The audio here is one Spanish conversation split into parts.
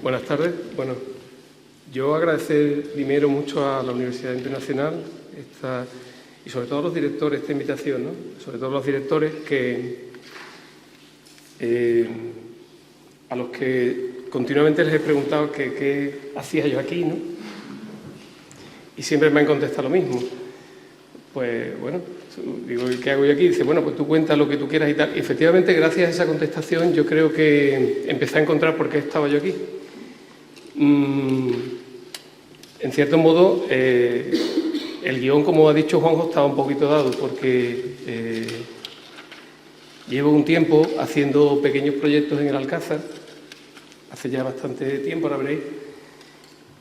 Buenas tardes. Bueno, yo agradecer primero mucho a la Universidad Internacional y sobre todo a los directores esta invitación, ¿no? Sobre todo a los directores a los que continuamente les he preguntado qué hacía yo aquí, ¿no? Y siempre me han contestado lo mismo. Pues bueno, digo, ¿qué hago yo aquí? Dice, bueno, pues tú cuentas lo que tú quieras y tal. Y efectivamente, gracias a esa contestación, yo creo que empecé a encontrar por qué estaba yo aquí. En cierto modo, el guión, como ha dicho Juanjo, estaba un poquito dado porque llevo un tiempo haciendo pequeños proyectos en el Alcázar, hace ya bastante tiempo, ahora veréis,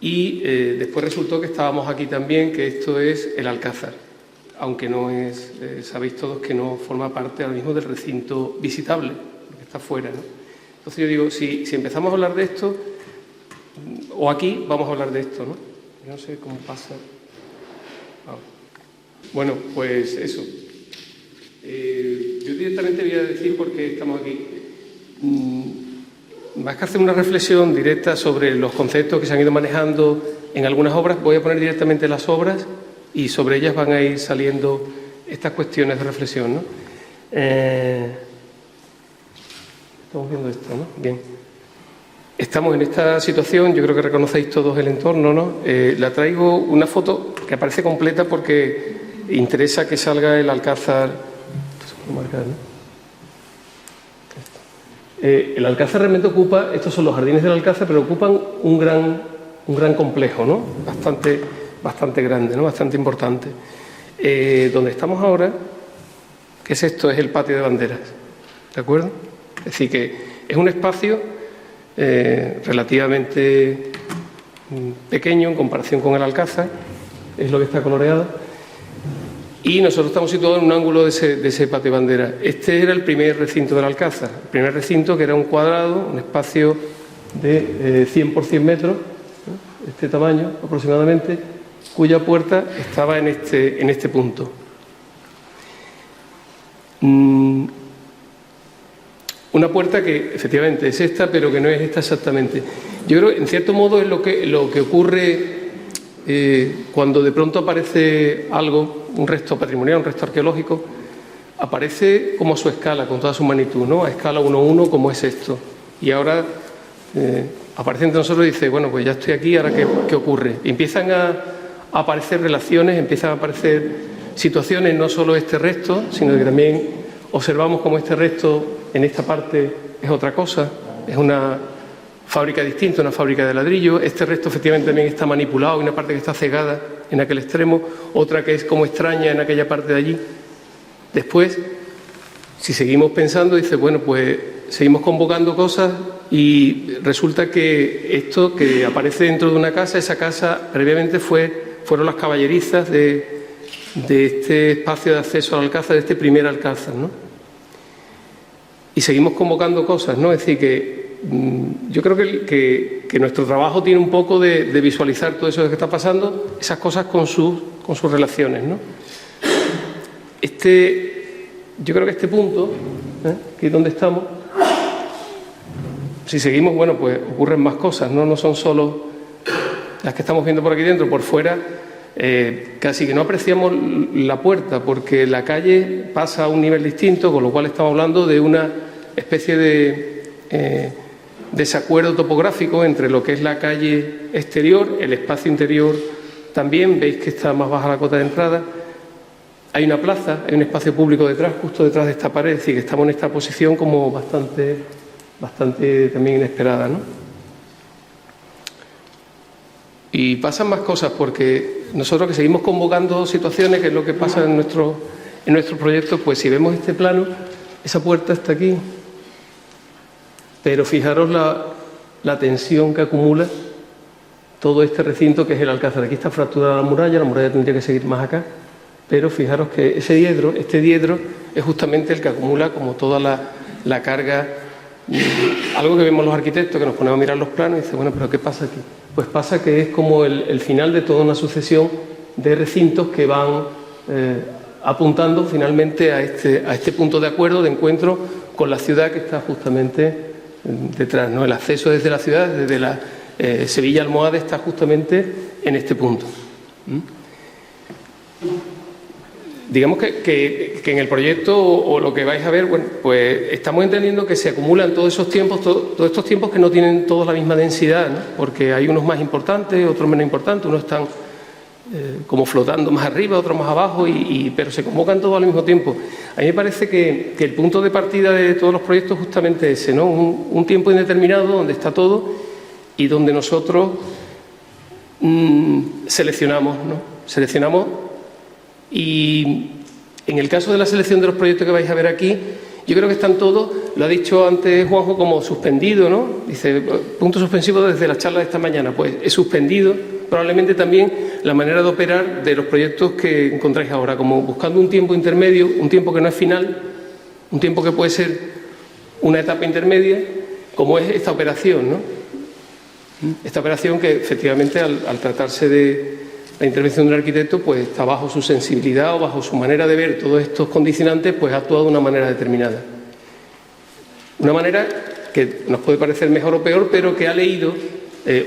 y después resultó que estábamos aquí también, que esto es el Alcázar, aunque no es, sabéis todos que no forma parte ahora mismo del recinto visitable, porque está fuera, ¿no? Entonces yo digo, si empezamos a hablar de esto, o aquí vamos a hablar de esto, ¿no? Yo no sé cómo pasa. Bueno, pues eso. Yo directamente voy a decir por qué estamos aquí. Más que hacer una reflexión directa sobre los conceptos que se han ido manejando en algunas obras, voy a poner directamente las obras y sobre ellas van a ir saliendo estas cuestiones de reflexión, ¿no? Estamos viendo esto, ¿no? Bien. Estamos en esta situación, yo creo que reconocéis todos el entorno, ¿no? La traigo una foto que aparece completa porque interesa que salga el Alcázar. Esto se puede marcar, ¿no? El Alcázar realmente ocupa, estos son los jardines del Alcázar, pero ocupan un gran complejo, ¿no? Bastante grande, ¿no? Bastante importante. Donde estamos ahora, ¿qué es esto? Es el patio de banderas, ¿de acuerdo? Es decir, que es un espacio relativamente pequeño en comparación con el Alcázar, es lo que está coloreado, y nosotros estamos situados en un ángulo de ese patio de banderas. Este era el primer recinto del Alcázar, el primer recinto que era un cuadrado, un espacio de 100 por 100 metros, ¿no? Este tamaño aproximadamente, cuya puerta estaba en este punto. Una puerta que efectivamente es esta, pero que no es esta exactamente. Yo creo que en cierto modo es lo que ocurre cuando de pronto aparece algo, un resto patrimonial, un resto arqueológico, aparece como a su escala, con toda su magnitud, ¿no? A escala 1:1, como es esto. Y ahora aparece entre nosotros y dice, bueno, pues ya estoy aquí, ¿ahora qué ocurre? Y empiezan a aparecer relaciones, empiezan a aparecer situaciones, no solo este resto, sino que también observamos como este resto en esta parte es otra cosa, es una fábrica distinta, una fábrica de ladrillo. Este resto efectivamente también está manipulado, hay una parte que está cegada en aquel extremo, otra que es como extraña en aquella parte de allí. Después, si seguimos pensando, dice, bueno, pues seguimos convocando cosas y resulta que esto que aparece dentro de una casa, esa casa previamente fueron las caballerizas de este espacio de acceso al Alcázar, de este primer Alcázar, ¿no? Y seguimos convocando cosas, ¿no? Es decir, que yo creo que nuestro trabajo tiene un poco de visualizar todo eso que está pasando, esas cosas con sus relaciones, ¿no? Yo creo que este punto, que es donde estamos, si seguimos, bueno, pues ocurren más cosas, ¿no? No son solo las que estamos viendo por aquí dentro, por fuera. Casi que no apreciamos la puerta porque la calle pasa a un nivel distinto, con lo cual estamos hablando de una especie de desacuerdo topográfico entre lo que es la calle exterior, el espacio interior también, veis que está más baja la cota de entrada, hay una plaza, hay un espacio público detrás, justo detrás de esta pared, es decir, que estamos en esta posición como bastante también inesperada, ¿no? Y pasan más cosas porque nosotros que seguimos convocando situaciones, que es lo que pasa en nuestros proyectos, pues si vemos este plano, esa puerta está aquí, pero fijaros la tensión que acumula todo este recinto que es el Alcázar. Aquí está fracturada la muralla tendría que seguir más acá, pero fijaros que este diedro es justamente el que acumula como toda la carga, algo que vemos los arquitectos, que nos ponemos a mirar los planos y dicen, bueno, pero ¿qué pasa aquí? Pues pasa que es como el final de toda una sucesión de recintos que van apuntando finalmente a este punto de acuerdo, de encuentro con la ciudad que está justamente detrás, ¿no? El acceso desde la ciudad, desde la Sevilla-Almohade, está justamente en este punto. Digamos que en el proyecto o lo que vais a ver, bueno, pues estamos entendiendo que se acumulan todos esos tiempos, todos estos tiempos que no tienen todos la misma densidad, ¿no? Porque hay unos más importantes, otros menos importantes, unos están como flotando más arriba, otros más abajo, pero se convocan todos al mismo tiempo. A mí me parece que el punto de partida de todos los proyectos es justamente ese, ¿no? Un tiempo indeterminado donde está todo y donde nosotros seleccionamos, ¿no? Seleccionamos. Y en el caso de la selección de los proyectos que vais a ver aquí, yo creo que están todos, lo ha dicho antes Juanjo, como suspendido, ¿no? Dice, punto suspensivo desde la charla de esta mañana. Pues he suspendido probablemente también la manera de operar de los proyectos que encontráis ahora, como buscando un tiempo intermedio, un tiempo que no es final, un tiempo que puede ser una etapa intermedia, como es esta operación, ¿no? Esta operación que efectivamente al tratarse de la intervención del arquitecto, pues está bajo su sensibilidad o bajo su manera de ver todos estos condicionantes, pues ha actuado de una manera determinada. Una manera que nos puede parecer mejor o peor, pero que ha leído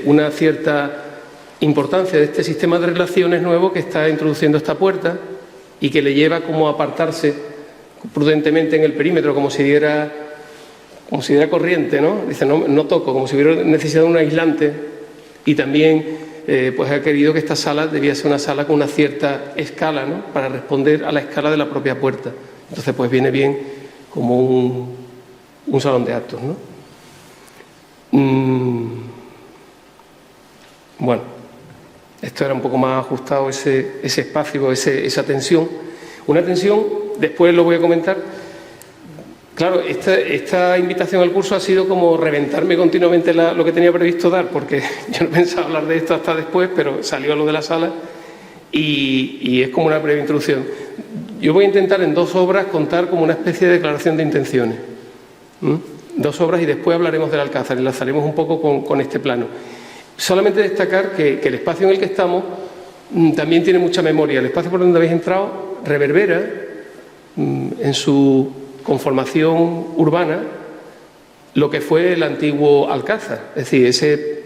una cierta importancia de este sistema de relaciones nuevo que está introduciendo esta puerta y que le lleva como a apartarse prudentemente en el perímetro, como si diera corriente, ¿no? Dice, no toco, como si hubiera necesidad de un aislante, y también pues ha querido que esta sala debía ser una sala con una cierta escala, ¿no? Para responder a la escala de la propia puerta. Entonces pues viene bien como un salón de actos, ¿no? Bueno, esto era un poco más ajustado, ese espacio, esa tensión. Una tensión, después lo voy a comentar. Claro, esta invitación al curso ha sido como reventarme continuamente lo que tenía previsto dar, porque yo no pensaba hablar de esto hasta después, pero salió lo de la sala y es como una breve introducción. Yo voy a intentar en 2 obras contar como una especie de declaración de intenciones. 2 obras y después hablaremos del Alcázar, enlazaremos un poco con este plano. Solamente destacar que el espacio en el que estamos también tiene mucha memoria. El espacio por donde habéis entrado reverbera en su conformación urbana lo que fue el antiguo Alcázar, es decir, ese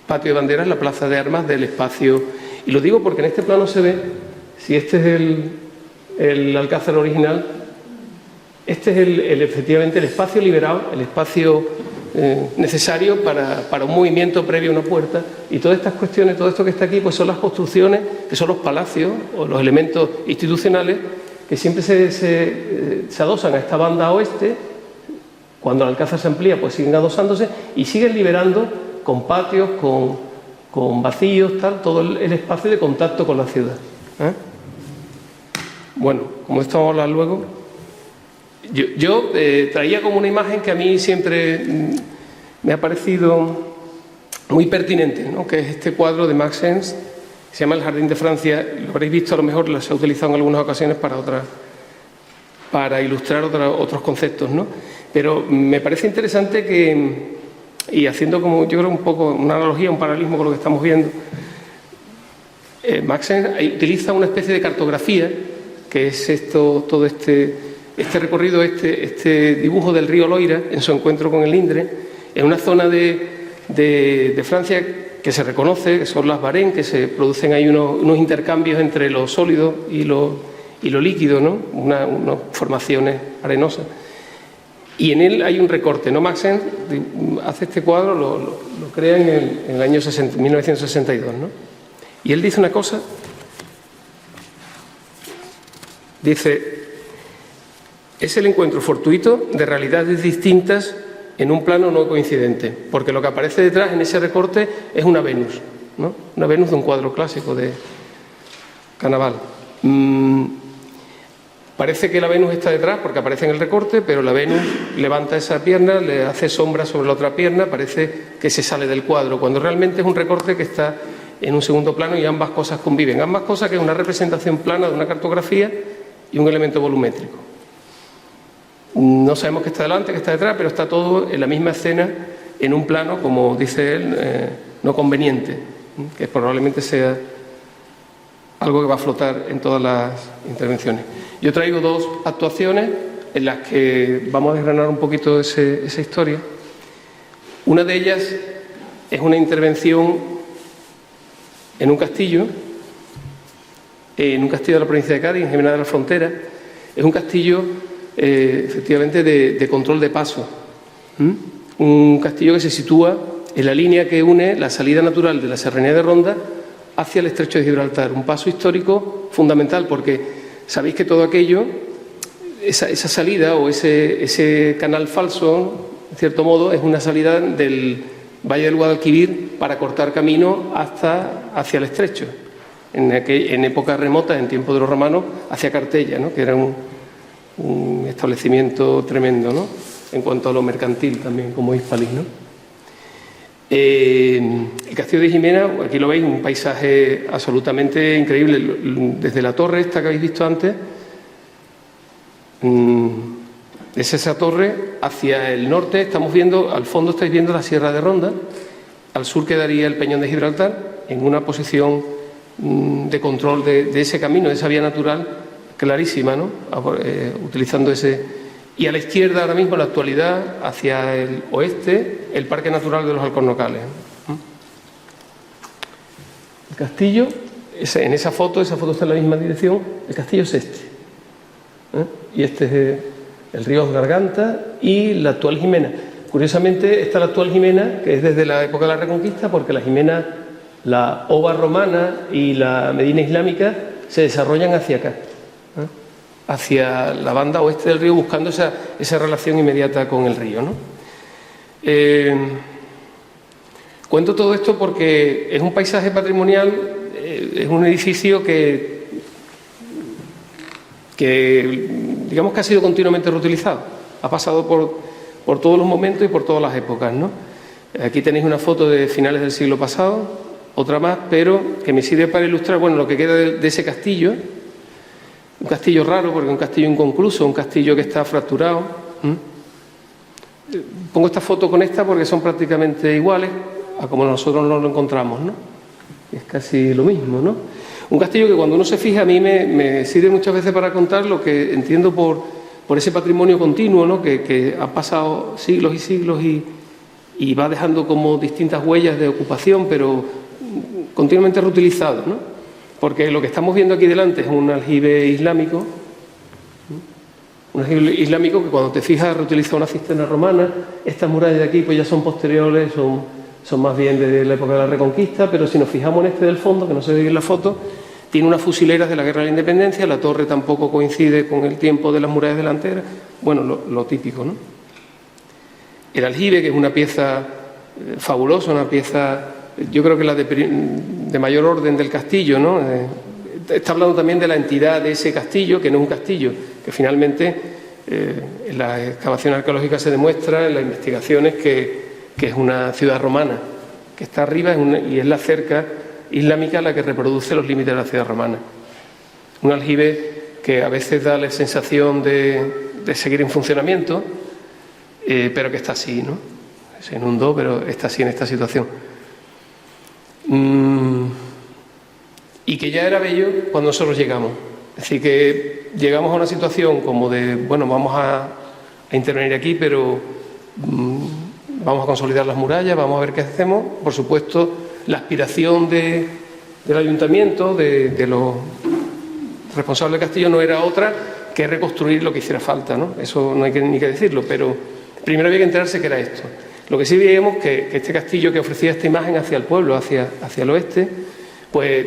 patio de banderas, la plaza de armas del espacio. Y lo digo porque en este plano se ve, si este es el Alcázar original, este es efectivamente el espacio liberado, el espacio necesario para un movimiento previo a una puerta, y todas estas cuestiones, todo esto que está aquí, pues son las construcciones, que son los palacios o los elementos institucionales que siempre se adosan a esta banda oeste. Cuando el Alcázar se amplía, pues siguen adosándose y siguen liberando con patios, con vacíos, todo el espacio de contacto con la ciudad. Bueno, como esto vamos a hablar luego, yo traía como una imagen que a mí siempre me ha parecido muy pertinente, ¿no? Que es este cuadro de Max Ernst, se llama El Jardín de Francia. Lo habréis visto, a lo mejor se ha utilizado en algunas ocasiones para ilustrar otros conceptos, ¿no? Pero me parece interesante que, y haciendo como yo creo un poco una analogía, un paralelismo con lo que estamos viendo, Max Ernst utiliza una especie de cartografía, que es todo este recorrido, este dibujo del río Loira en su encuentro con el Indre, en una zona de Francia que se reconoce, que son las Varenne, que se producen ahí unos intercambios entre lo sólido y lo líquido, ¿no? Unas formaciones arenosas. Y en él hay un recorte, ¿no? Max Ernst hace este cuadro, lo crea en el año 1962, ¿no? Y él dice una cosa, dice: es el encuentro fortuito de realidades distintas en un plano no coincidente, porque lo que aparece detrás en ese recorte es una Venus, ¿no? Una Venus de un cuadro clásico de Cannavale. Parece que la Venus está detrás porque aparece en el recorte, pero la Venus levanta esa pierna, le hace sombra sobre la otra pierna, parece que se sale del cuadro, cuando realmente es un recorte que está en un segundo plano y ambas cosas conviven. Ambas cosas, que es una representación plana de una cartografía y un elemento volumétrico. No sabemos qué está delante, qué está detrás, pero está todo en la misma escena, en un plano, como dice él, no conveniente, que probablemente sea algo que va a flotar en todas las intervenciones. Yo traigo 2 actuaciones en las que vamos a desgranar un poquito esa historia. Una de ellas es una intervención en un castillo de la provincia de Cádiz, en Jimena de la Frontera. Es un castillo, efectivamente, de control de paso. Un castillo que se sitúa en la línea que une la salida natural de la Serranía de Ronda hacia el Estrecho de Gibraltar. Un paso histórico fundamental, porque sabéis que todo aquello, esa salida o ese canal falso, en cierto modo, es una salida del Valle del Guadalquivir para cortar camino hacia el Estrecho. En épocas remotas, en tiempo de los romanos, hacia Cartella, ¿no?, que era un establecimiento tremendo, ¿no?, en cuanto a lo mercantil también, como Hispalis, ¿no? El castillo de Jimena, aquí lo veis, un paisaje absolutamente increíble. Desde la torre esta que habéis visto antes, desde esa torre hacia el norte estamos viendo, al fondo estáis viendo la Sierra de Ronda, al sur quedaría el Peñón de Gibraltar, en una posición de control de ese camino, de esa vía natural clarísima, ¿no?, utilizando ese. Y a la izquierda, ahora mismo, en la actualidad, hacia el oeste, el Parque Natural de los Alcornocales. El castillo, en esa foto está en la misma dirección, el castillo es este. Y este es el río Garganta y la actual Jimena. Curiosamente, esta es la actual Jimena, que es desde la época de la Reconquista, porque la Jimena, la ova romana y la medina islámica se desarrollan hacia acá, hacia la banda oeste del río, buscando esa relación inmediata con el río, ¿no? Cuento todo esto porque es un paisaje patrimonial, es un edificio que digamos que ha sido continuamente reutilizado, ha pasado por todos los momentos y por todas las épocas, ¿no? Aquí tenéis una foto de finales del siglo pasado, otra más, pero que me sirve para ilustrar, bueno, lo que queda de ese castillo. Un castillo raro, porque es un castillo inconcluso, un castillo que está fracturado. Pongo esta foto con esta porque son prácticamente iguales a como nosotros nos lo encontramos, ¿no? Es casi lo mismo, ¿no? Un castillo que, cuando uno se fija, a mí me sirve muchas veces para contar lo que entiendo por ese patrimonio continuo, ¿no?, que han pasado siglos y siglos y va dejando como distintas huellas de ocupación, pero continuamente reutilizado, ¿no? Porque lo que estamos viendo aquí delante es un aljibe islámico, que, cuando te fijas, reutiliza una cisterna romana. Estas murallas de aquí pues ya son posteriores, son más bien de la época de la Reconquista, pero si nos fijamos en este del fondo, que no se ve bien la foto, tiene unas fusileras de la Guerra de la Independencia. La torre tampoco coincide con el tiempo de las murallas delanteras, bueno, lo típico, ¿no? El aljibe, que es una pieza fabulosa, una pieza, yo creo que la de mayor orden del castillo, ¿no? Está hablando también de la entidad de ese castillo, que no es un castillo, que finalmente en la excavación arqueológica se demuestra, en las investigaciones, que es una ciudad romana, que está arriba y es la cerca islámica la que reproduce los límites de la ciudad romana. Un aljibe que a veces da la sensación de seguir en funcionamiento, pero que está así, ¿no? Se inundó, pero está así en esta situación. Y que ya era bello cuando nosotros llegamos. Es decir, que llegamos a una situación como de, bueno, vamos a intervenir aquí, pero vamos a consolidar las murallas, vamos a ver qué hacemos. Por supuesto, la aspiración del ayuntamiento, de los responsables del castillo, no era otra que reconstruir lo que hiciera falta, ¿no? Eso no hay ni que decirlo, pero primero había que enterarse que era esto. Lo que sí veíamos que este castillo, que ofrecía esta imagen hacia el pueblo, hacia el oeste, pues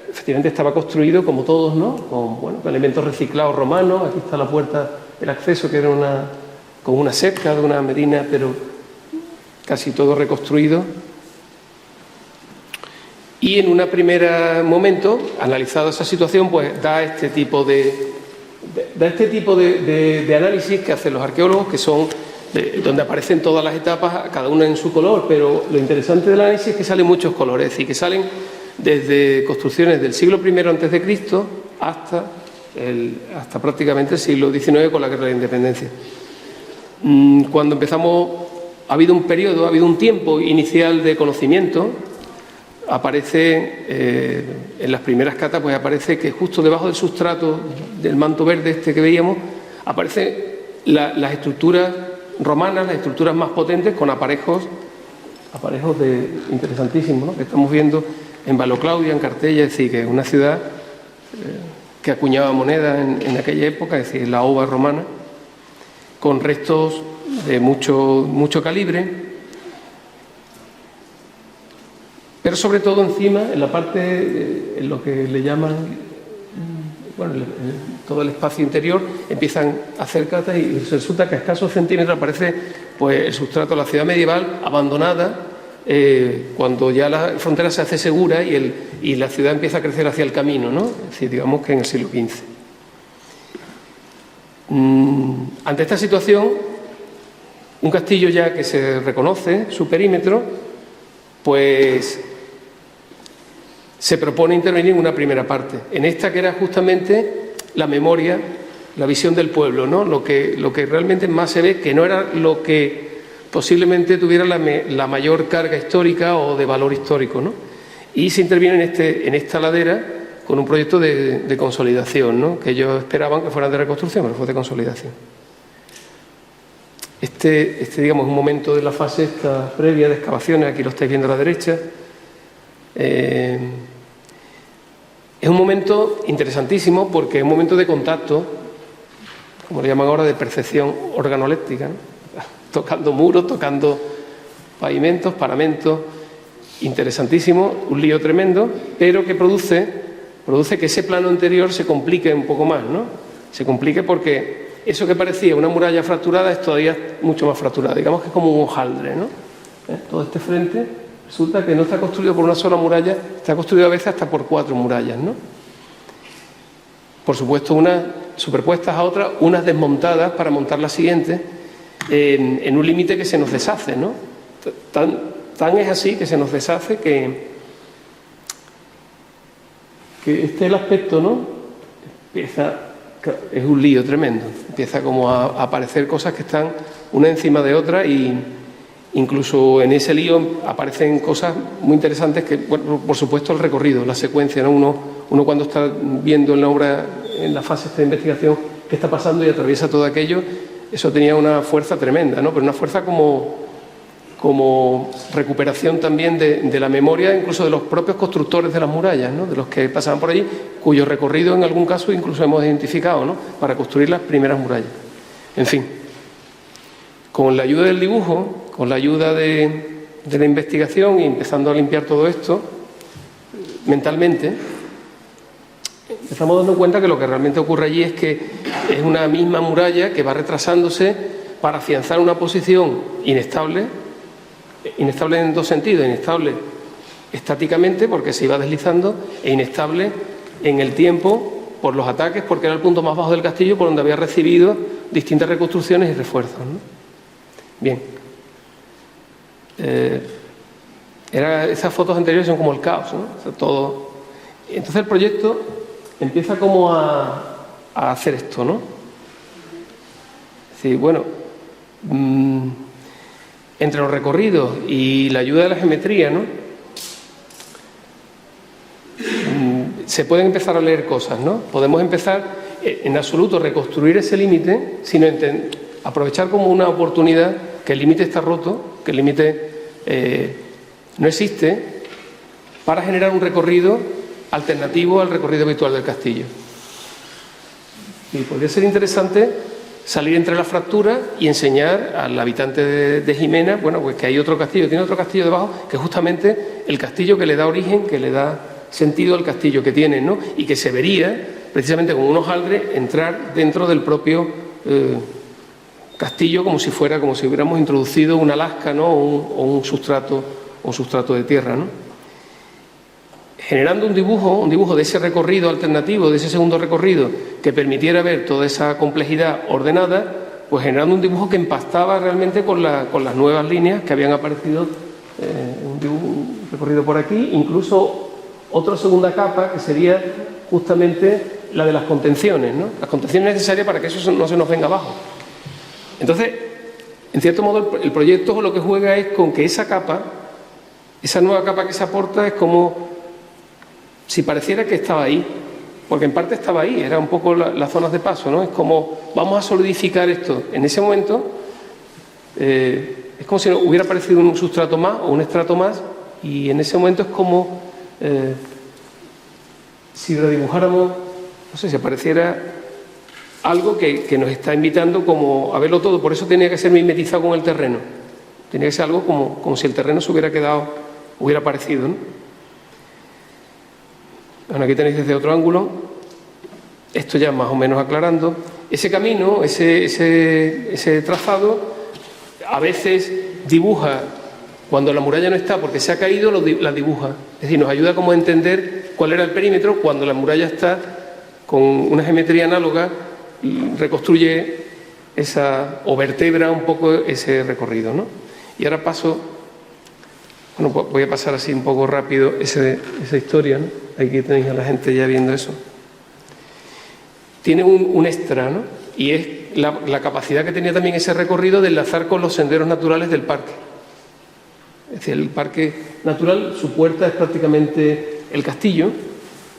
efectivamente estaba construido como todos, ¿no? Con elementos reciclados romanos. Aquí está la puerta, el acceso, que era con una cerca de una medina, pero casi todo reconstruido. Y en un primer momento, analizado esa situación, pues da este tipo de análisis que hacen los arqueólogos, que son donde aparecen todas las etapas, cada una en su color, pero lo interesante del análisis es que salen muchos colores, es decir, que salen desde construcciones del siglo I a.C. hasta prácticamente el siglo XIX, con la Guerra de la Independencia. Cuando empezamos, ha habido un periodo, ha habido un tiempo inicial de conocimiento. Aparece en las primeras catas, pues aparece que justo debajo del sustrato del manto verde este que veíamos, aparecen las estructuras romanas, las estructuras más potentes, con aparejos interesantísimos, ¿no?, que estamos viendo en Valoclaudia, en Cartella, es decir, que es una ciudad que acuñaba moneda en aquella época, es decir, la ova romana, con restos de mucho calibre, pero sobre todo encima, en la parte, en lo que le llaman, bueno, todo el espacio interior, empiezan a hacer catas y resulta que a escasos centímetros aparece pues el sustrato de la ciudad medieval abandonada, cuando ya la frontera se hace segura y la ciudad empieza a crecer hacia el camino, ¿no? Es decir, digamos que en el siglo XV. Ante esta situación, un castillo ya que se reconoce su perímetro, pues se propone intervenir en una primera parte, en esta que era justamente la memoria, la visión del pueblo, ¿no? Lo que realmente más se ve, que no era lo que posiblemente tuviera la mayor carga histórica o de valor histórico, ¿no? Y se interviene en esta ladera con un proyecto de consolidación, ¿no?, que ellos esperaban que fueran de reconstrucción, pero fue de consolidación. Digamos, es un momento de la fase esta previa de excavaciones, aquí lo estáis viendo a la derecha. Es un momento interesantísimo porque es un momento de contacto, como le llaman ahora, de percepción organoléptica, ¿no?, tocando muros, tocando pavimentos, paramentos, interesantísimo, un lío tremendo, pero que produce que ese plano anterior se complique un poco más, ¿no? Se complique porque eso que parecía una muralla fracturada es todavía mucho más fracturada, digamos que es como un hojaldre, ¿no? Todo este frente resulta que no está construido por una sola muralla, está construido a veces hasta por 4 murallas, ¿no? Por supuesto, unas superpuestas a otras, unas desmontadas para montar las siguientes, en un límite que se nos deshace, ¿no? Tan es así que se nos deshace que este es el aspecto, ¿no? Es un lío tremendo, empieza como a aparecer cosas que están una encima de otra y incluso en ese lío aparecen cosas muy interesantes que, bueno, por supuesto el recorrido, la secuencia, ¿no? Uno cuando está viendo en la obra, en la fase de investigación, qué está pasando y atraviesa todo aquello, eso tenía una fuerza tremenda, ¿no? Pero una fuerza como recuperación también de la memoria, incluso de los propios constructores de las murallas, ¿no?, de los que pasaban por allí, cuyo recorrido en algún caso incluso hemos identificado, ¿no?, para construir las primeras murallas. En fin, con la ayuda del dibujo, con la ayuda de la investigación y empezando a limpiar todo esto mentalmente, estamos dando cuenta que lo que realmente ocurre allí es que es una misma muralla que va retrasándose para afianzar una posición inestable en dos sentidos: inestable estáticamente porque se iba deslizando e inestable en el tiempo por los ataques, porque era el punto más bajo del castillo por donde había recibido distintas reconstrucciones y refuerzos, ¿no? Bien, esas fotos anteriores son como el caos, ¿no? O sea, todo. Entonces el proyecto empieza como a hacer esto, ¿no? Es decir, bueno, entre los recorridos y la ayuda de la geometría, ¿no?, se pueden empezar a leer cosas, ¿no? Podemos empezar en absoluto reconstruir ese límite, sino aprovechar como una oportunidad que el límite está roto, que el límite no existe, para generar un recorrido alternativo al recorrido habitual del castillo. Y podría ser interesante salir entre las fracturas y enseñar al habitante de Jimena, bueno, pues que hay otro castillo, tiene otro castillo debajo, que es justamente el castillo que le da origen, que le da sentido al castillo que tiene, ¿no? Y que se vería precisamente con un hojaldre entrar dentro del propio castillo, como si hubiéramos introducido una lasca, ¿no?, o un sustrato de tierra, ¿no? Generando un dibujo de ese recorrido alternativo, de ese segundo recorrido, que permitiera ver toda esa complejidad ordenada, pues generando un dibujo que empastaba realmente con las nuevas líneas que habían aparecido, un recorrido por aquí, incluso otra segunda capa que sería justamente la de las contenciones, ¿no? Las contenciones necesarias para que eso no se nos venga abajo. Entonces, en cierto modo, el proyecto lo que juega es con que esa capa, esa nueva capa que se aporta, es como si pareciera que estaba ahí, porque en parte estaba ahí, era un poco las zonas de paso, ¿no? Es como, vamos a solidificar esto en ese momento, es como si hubiera aparecido un sustrato más o un estrato más, y en ese momento es como si redibujáramos, no sé, si apareciera algo que nos está invitando como a verlo todo. Por eso tenía que ser mimetizado con el terreno. Tenía que ser algo como si el terreno se hubiera quedado, hubiera aparecido, ¿no? Bueno, aquí tenéis desde otro ángulo, esto ya más o menos aclarando. Ese camino, ese trazado, a veces dibuja, cuando la muralla no está porque se ha caído, la dibuja. Es decir, nos ayuda como a entender cuál era el perímetro. Cuando la muralla está con una geometría análoga, reconstruye o vertebra un poco ese recorrido, ¿no? Y ahora paso, bueno, voy a pasar así un poco rápido esa historia, ¿no? Aquí tenéis a la gente ya viendo eso. Tiene un extra, ¿no? Y es la capacidad que tenía también ese recorrido de enlazar con los senderos naturales del parque. Es decir, el parque natural, su puerta es prácticamente el castillo,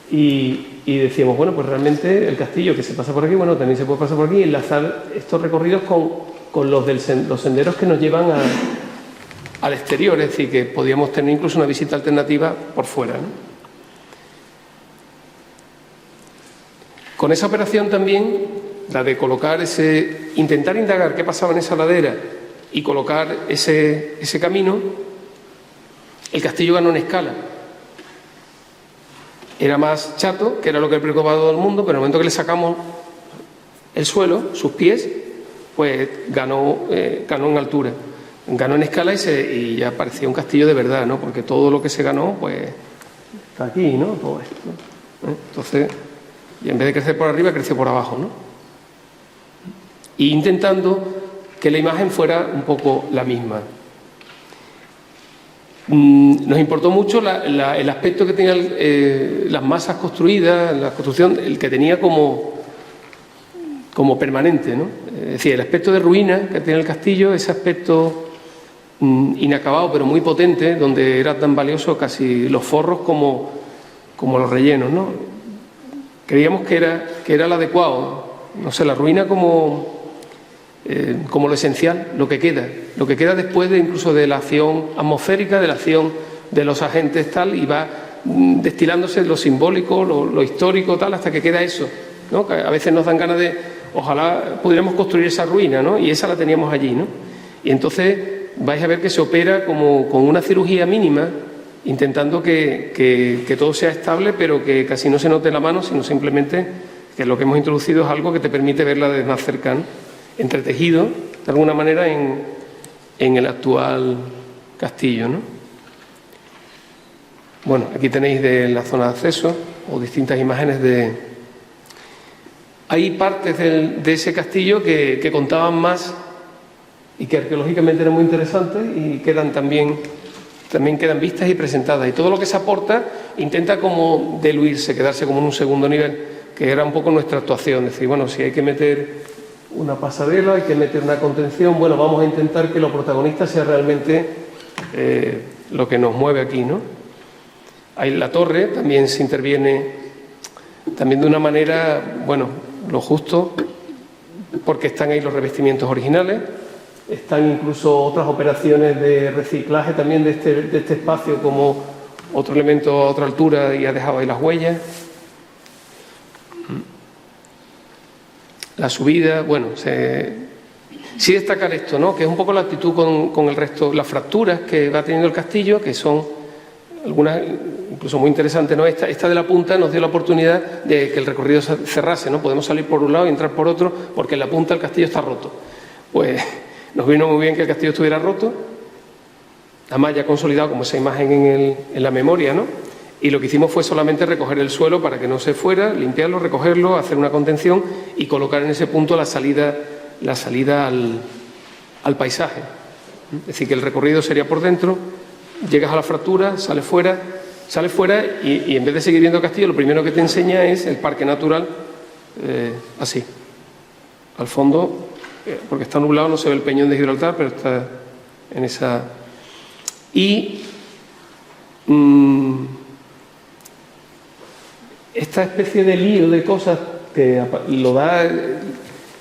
y decíamos, bueno, pues realmente el castillo que se pasa por aquí, bueno, también se puede pasar por aquí y enlazar estos recorridos con los senderos que nos llevan al exterior. Es decir, que podíamos tener incluso una visita alternativa por fuera, ¿no? Con esa operación también, la de colocar intentar indagar qué pasaba en esa ladera y colocar ese camino, el castillo ganó en escala. Era más chato, que era lo que preocupaba a todo el mundo, pero en el momento que le sacamos el suelo, sus pies, pues ganó en altura, ganó en escala y ya parecía un castillo de verdad, ¿no? Porque todo lo que se ganó, pues está aquí, ¿no? Todo esto, ¿no? Entonces, y en vez de crecer por arriba, creció por abajo, ¿no? Y intentando que la imagen fuera un poco la misma. Nos importó mucho el aspecto que tenían las masas construidas, la construcción, el que tenía como permanente, ¿no? Es decir, el aspecto de ruina que tenía el castillo, ese aspecto inacabado pero muy potente, donde era tan valioso casi los forros como los rellenos, ¿no? Creíamos que era el adecuado, no sé, la ruina como lo esencial, lo que queda después incluso de la acción atmosférica, de la acción de los agentes tal, y va destilándose lo simbólico, lo histórico tal, hasta que queda eso, ¿no? Que a veces nos dan ganas de, ojalá pudiéramos construir esa ruina, ¿no? Y esa la teníamos allí, ¿no? Y entonces vais a ver que se opera como con una cirugía mínima, intentando que todo sea estable, pero que casi no se note en la mano, sino simplemente que lo que hemos introducido es algo que te permite verla desde más cercano, entretejido de alguna manera en el actual castillo, ¿no? Bueno, aquí tenéis de la zona de acceso o distintas imágenes Hay partes de ese castillo que contaban más y que arqueológicamente eran muy interesantes y quedan también quedan vistas y presentadas. Y todo lo que se aporta intenta como diluirse, quedarse como en un segundo nivel, que era un poco nuestra actuación. Decir, bueno, si hay que meter una pasarela, hay que meter una contención, bueno, vamos a intentar que lo protagonista sea realmente lo que nos mueve aquí, ¿no? Ahí la torre también se interviene también de una manera, bueno, lo justo, porque están ahí los revestimientos originales, están incluso otras operaciones de reciclaje también de este espacio, como otro elemento a otra altura y ha dejado ahí las huellas. La subida, bueno, sí destacar esto, ¿no? Que es un poco la actitud con el resto, las fracturas que va teniendo el castillo, que son algunas incluso muy interesantes, ¿no? Esta de la punta nos dio la oportunidad de que el recorrido se cerrase, ¿no? Podemos salir por un lado y entrar por otro, porque en la punta el castillo está roto. Pues nos vino muy bien que el castillo estuviera roto, además ya consolidado como esa imagen en la memoria, ¿no? Y lo que hicimos fue solamente recoger el suelo para que no se fuera, limpiarlo, recogerlo, hacer una contención y colocar en ese punto la salida al paisaje. Es decir, que el recorrido sería por dentro, llegas a la fractura, sales fuera y en vez de seguir viendo el castillo, lo primero que te enseña es el parque natural, así. Al fondo, porque está nublado, no se ve el peñón de Gibraltar, pero está en esa... Y esta especie de lío de cosas que lo da,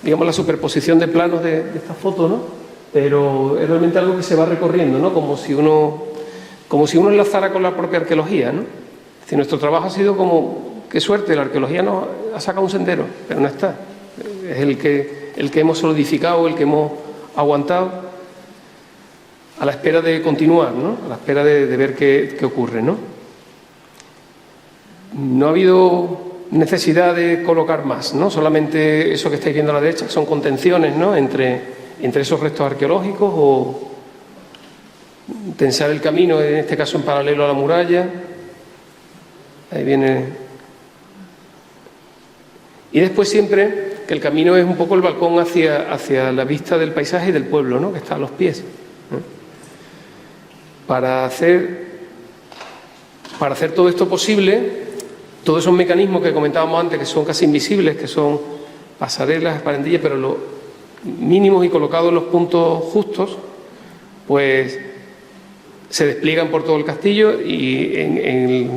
digamos, la superposición de planos de esta foto, ¿no? pero es realmente algo que se va recorriendo, ¿no? Como si uno enlazara con la propia arqueología, ¿no? Es decir, nuestro trabajo ha sido como, qué suerte, la arqueología nos ha sacado un sendero, pero no está. Es el que hemos solidificado, el que hemos aguantado, a la espera de continuar, ¿no? A la espera de ver qué ocurre, ¿no? No ha habido necesidad de colocar más, ¿no? Solamente eso que estáis viendo a la derecha, que son contenciones, ¿no? Entre esos restos arqueológicos, o tensar el camino, en este caso en paralelo a la muralla. Ahí viene. Y después siempre que el camino es un poco el balcón hacia la vista del paisaje y del pueblo, ¿no? Que está a los pies, ¿no? Para hacer todo esto posible, todos esos mecanismos que comentábamos antes, que son casi invisibles, que son pasarelas, barandillas, pero los mínimos y colocados en los puntos justos, pues se despliegan por todo el castillo y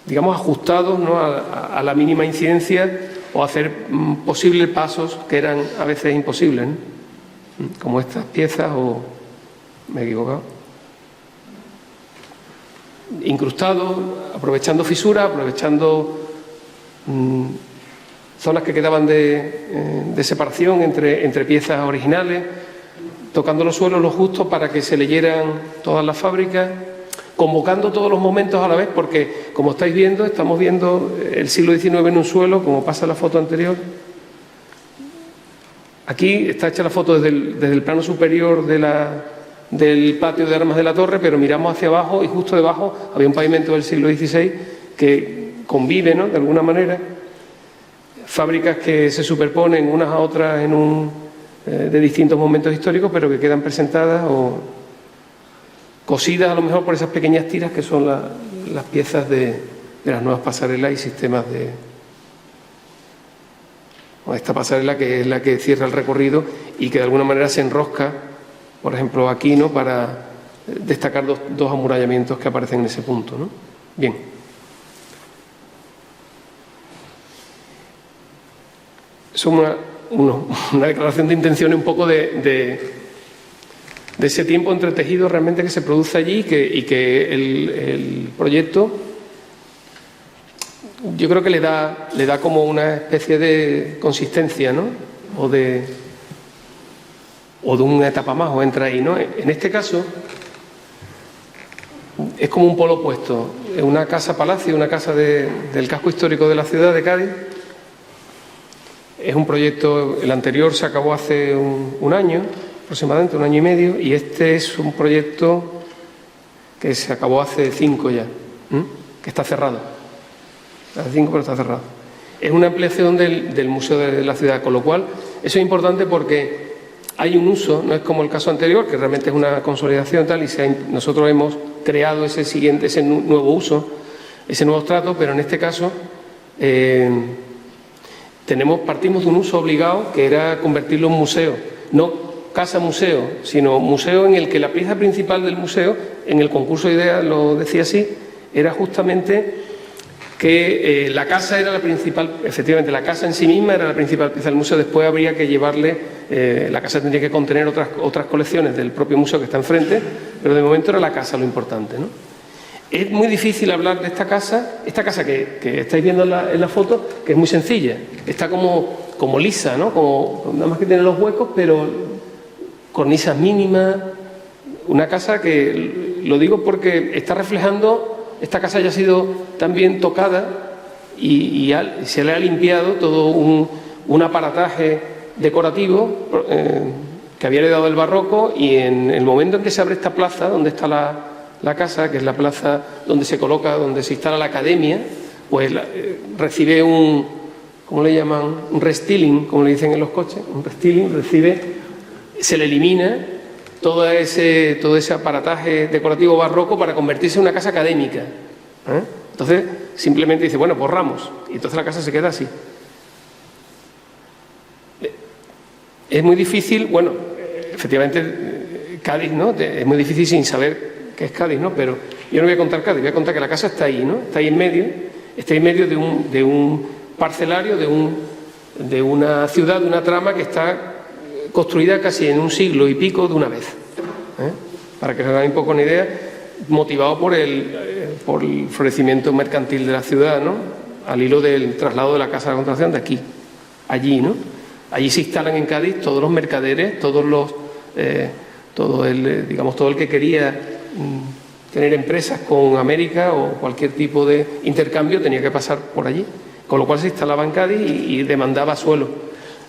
digamos ajustados, ¿no? a la mínima incidencia, o hacer posibles pasos que eran a veces imposibles, ¿no? Como estas piezas, o me he equivocado, incrustados, aprovechando fisuras, aprovechando zonas que quedaban de separación entre piezas originales, tocando los suelos lo justo para que se leyeran todas las fábricas, convocando todos los momentos a la vez, porque, como estáis viendo, estamos viendo el siglo XIX en un suelo, como pasa en la foto anterior. Aquí está hecha la foto desde el plano superior del patio de armas de la torre, pero miramos hacia abajo y justo debajo había un pavimento del siglo XVI que convive, ¿no? De alguna manera. Fábricas que se superponen unas a otras de distintos momentos históricos, pero que quedan presentadas o cosidas a lo mejor por esas pequeñas tiras que son las piezas de las nuevas pasarelas y sistemas o esta pasarela, que es la que cierra el recorrido y que de alguna manera se enrosca, por ejemplo aquí, ¿no? Para destacar dos amurallamientos que aparecen en ese punto, ¿no? Bien. Es una declaración de intenciones un poco de ese tiempo entretejido realmente que se produce allí, y que el proyecto, yo creo que le da como una especie de consistencia, ¿no? O de una etapa más, o entra ahí, ¿no? En este caso es como un polo opuesto, una casa-palacio, una casa del casco histórico de la ciudad de Cádiz. Es un proyecto, el anterior se acabó hace un año, aproximadamente un año y medio, y este es un proyecto que se acabó hace 5 ya, que está cerrado. Hace 5, pero está cerrado. Es una ampliación del Museo de la Ciudad, con lo cual eso es importante porque hay un uso, no es como el caso anterior, que realmente es una consolidación tal, y nosotros hemos creado ese nuevo uso, ese nuevo trato, pero en este caso partimos de un uso obligado, que era convertirlo en museo, no casa-museo, sino museo en el que la pieza principal del museo, en el concurso de ideas lo decía así, era justamente que la casa era la principal, efectivamente la casa en sí misma era la principal pieza del museo. Después habría que llevarle, la casa tendría que contener otras colecciones del propio museo que está enfrente, pero de momento era la casa lo importante, ¿no? Es muy difícil hablar de esta casa que estáis viendo en la foto, que es muy sencilla, está como lisa, ¿no? Como nada más que tiene los huecos, pero cornisas mínimas, una casa que, lo digo porque está reflejando, esta casa ya ha sido también tocada y se le ha limpiado todo un aparataje decorativo que había heredado del barroco, y en el momento en que se abre esta plaza donde está la casa, que es la plaza donde se instala la academia, pues recibe ¿cómo le llaman? Un restyling, como le dicen en los coches, un restyling, se le elimina todo ese aparataje decorativo barroco para convertirse en una casa académica, ¿eh? Entonces simplemente dice, bueno, borramos, y entonces la casa se queda así. Es muy difícil, bueno, efectivamente Cádiz, ¿no? Es muy difícil sin saber qué es Cádiz, ¿no? Pero yo no voy a contar Cádiz, voy a contar que la casa está ahí, ¿no? Está ahí en medio de un parcelario, de una ciudad, de una trama que está construida casi en un siglo y pico de una vez, para que se hagan un poco una idea, motivado por el florecimiento mercantil de la ciudad, ¿no? Al hilo del traslado de la Casa de la Contratación de aquí, allí, ¿no? Allí se instalan en Cádiz todos los mercaderes, todo el que quería tener empresas con América o cualquier tipo de intercambio tenía que pasar por allí, con lo cual se instalaba en Cádiz y demandaba suelo.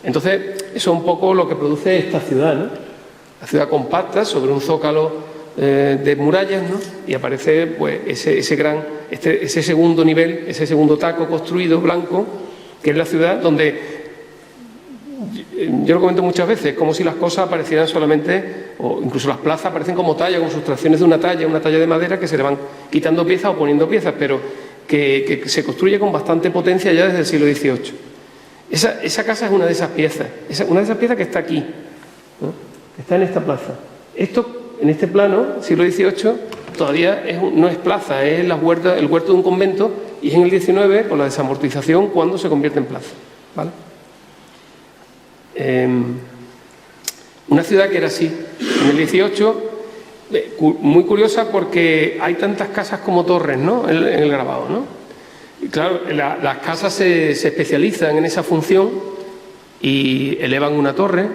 Entonces, eso es un poco lo que produce esta ciudad, ¿no? La ciudad compacta sobre un zócalo de murallas, ¿no? Y aparece pues ese segundo nivel, ese segundo taco construido blanco, que es la ciudad donde, yo lo comento muchas veces, como si las cosas aparecieran solamente, o incluso las plazas aparecen como talla, con sustracciones de una talla de madera que se le van quitando piezas o poniendo piezas, pero que se construye con bastante potencia ya desde el siglo XVIII. Esa casa es una de esas piezas, una de esas piezas que está aquí, ¿no? Que está en esta plaza. Esto, en este plano, siglo XVIII, todavía no es plaza, es el huerto de un convento, y es en el XIX, con la desamortización, cuando se convierte en plaza, ¿vale? Una ciudad que era así, en el XVIII, muy curiosa porque hay tantas casas como torres, ¿no? En el grabado, ¿no? Y claro, las casas se especializan en esa función y elevan una torre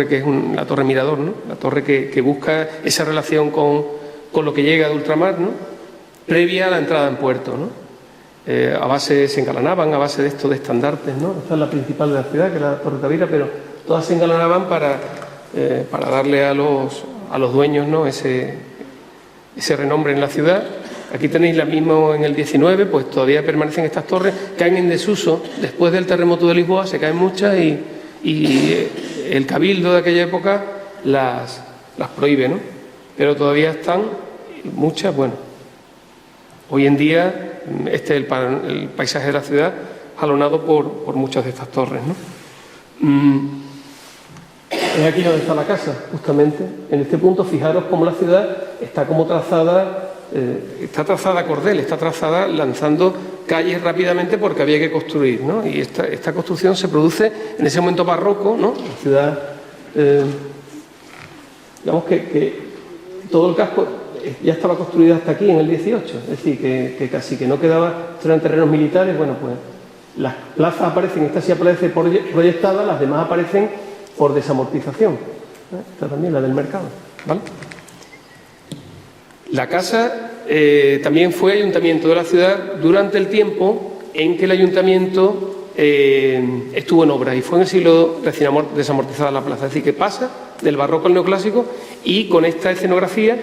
que es la torre mirador, ¿no? La torre que busca esa relación con lo que llega de ultramar, ¿no? Previa a la entrada en puerto, ¿no? Se engalanaban a base de esto de estandartes, ¿no? Esta es la principal de la ciudad, que es la Torre Tavira, pero todas se engalanaban para darle a los dueños, ¿no? ese renombre en la ciudad. Aquí tenéis la misma en el 19, pues todavía permanecen estas torres, caen en desuso. Después del terremoto de Lisboa se caen muchas y el cabildo de aquella época las prohíbe, ¿no? Pero todavía están muchas, bueno. Hoy en día este es el paisaje de la ciudad, jalonado por muchas de estas torres, ¿no? Es aquí donde está la casa, justamente. En este punto, fijaros cómo la ciudad está como trazada, a cordel, está trazada lanzando calles rápidamente porque había que construir, ¿no? Y esta construcción se produce en ese momento barroco, ¿no? La ciudad, digamos que todo el casco ya estaba construido hasta aquí, en el 18, es decir, que casi que no quedaba, eran terrenos militares. Bueno, pues las plazas aparecen, esta sí aparece proyectada, las demás aparecen por desamortización. Esta también, la del mercado, ¿vale? La casa también fue ayuntamiento de la ciudad durante el tiempo en que el ayuntamiento estuvo en obra, y fue en el siglo recién desamortizada la plaza, es decir, que pasa del barroco al neoclásico, y con esta escenografía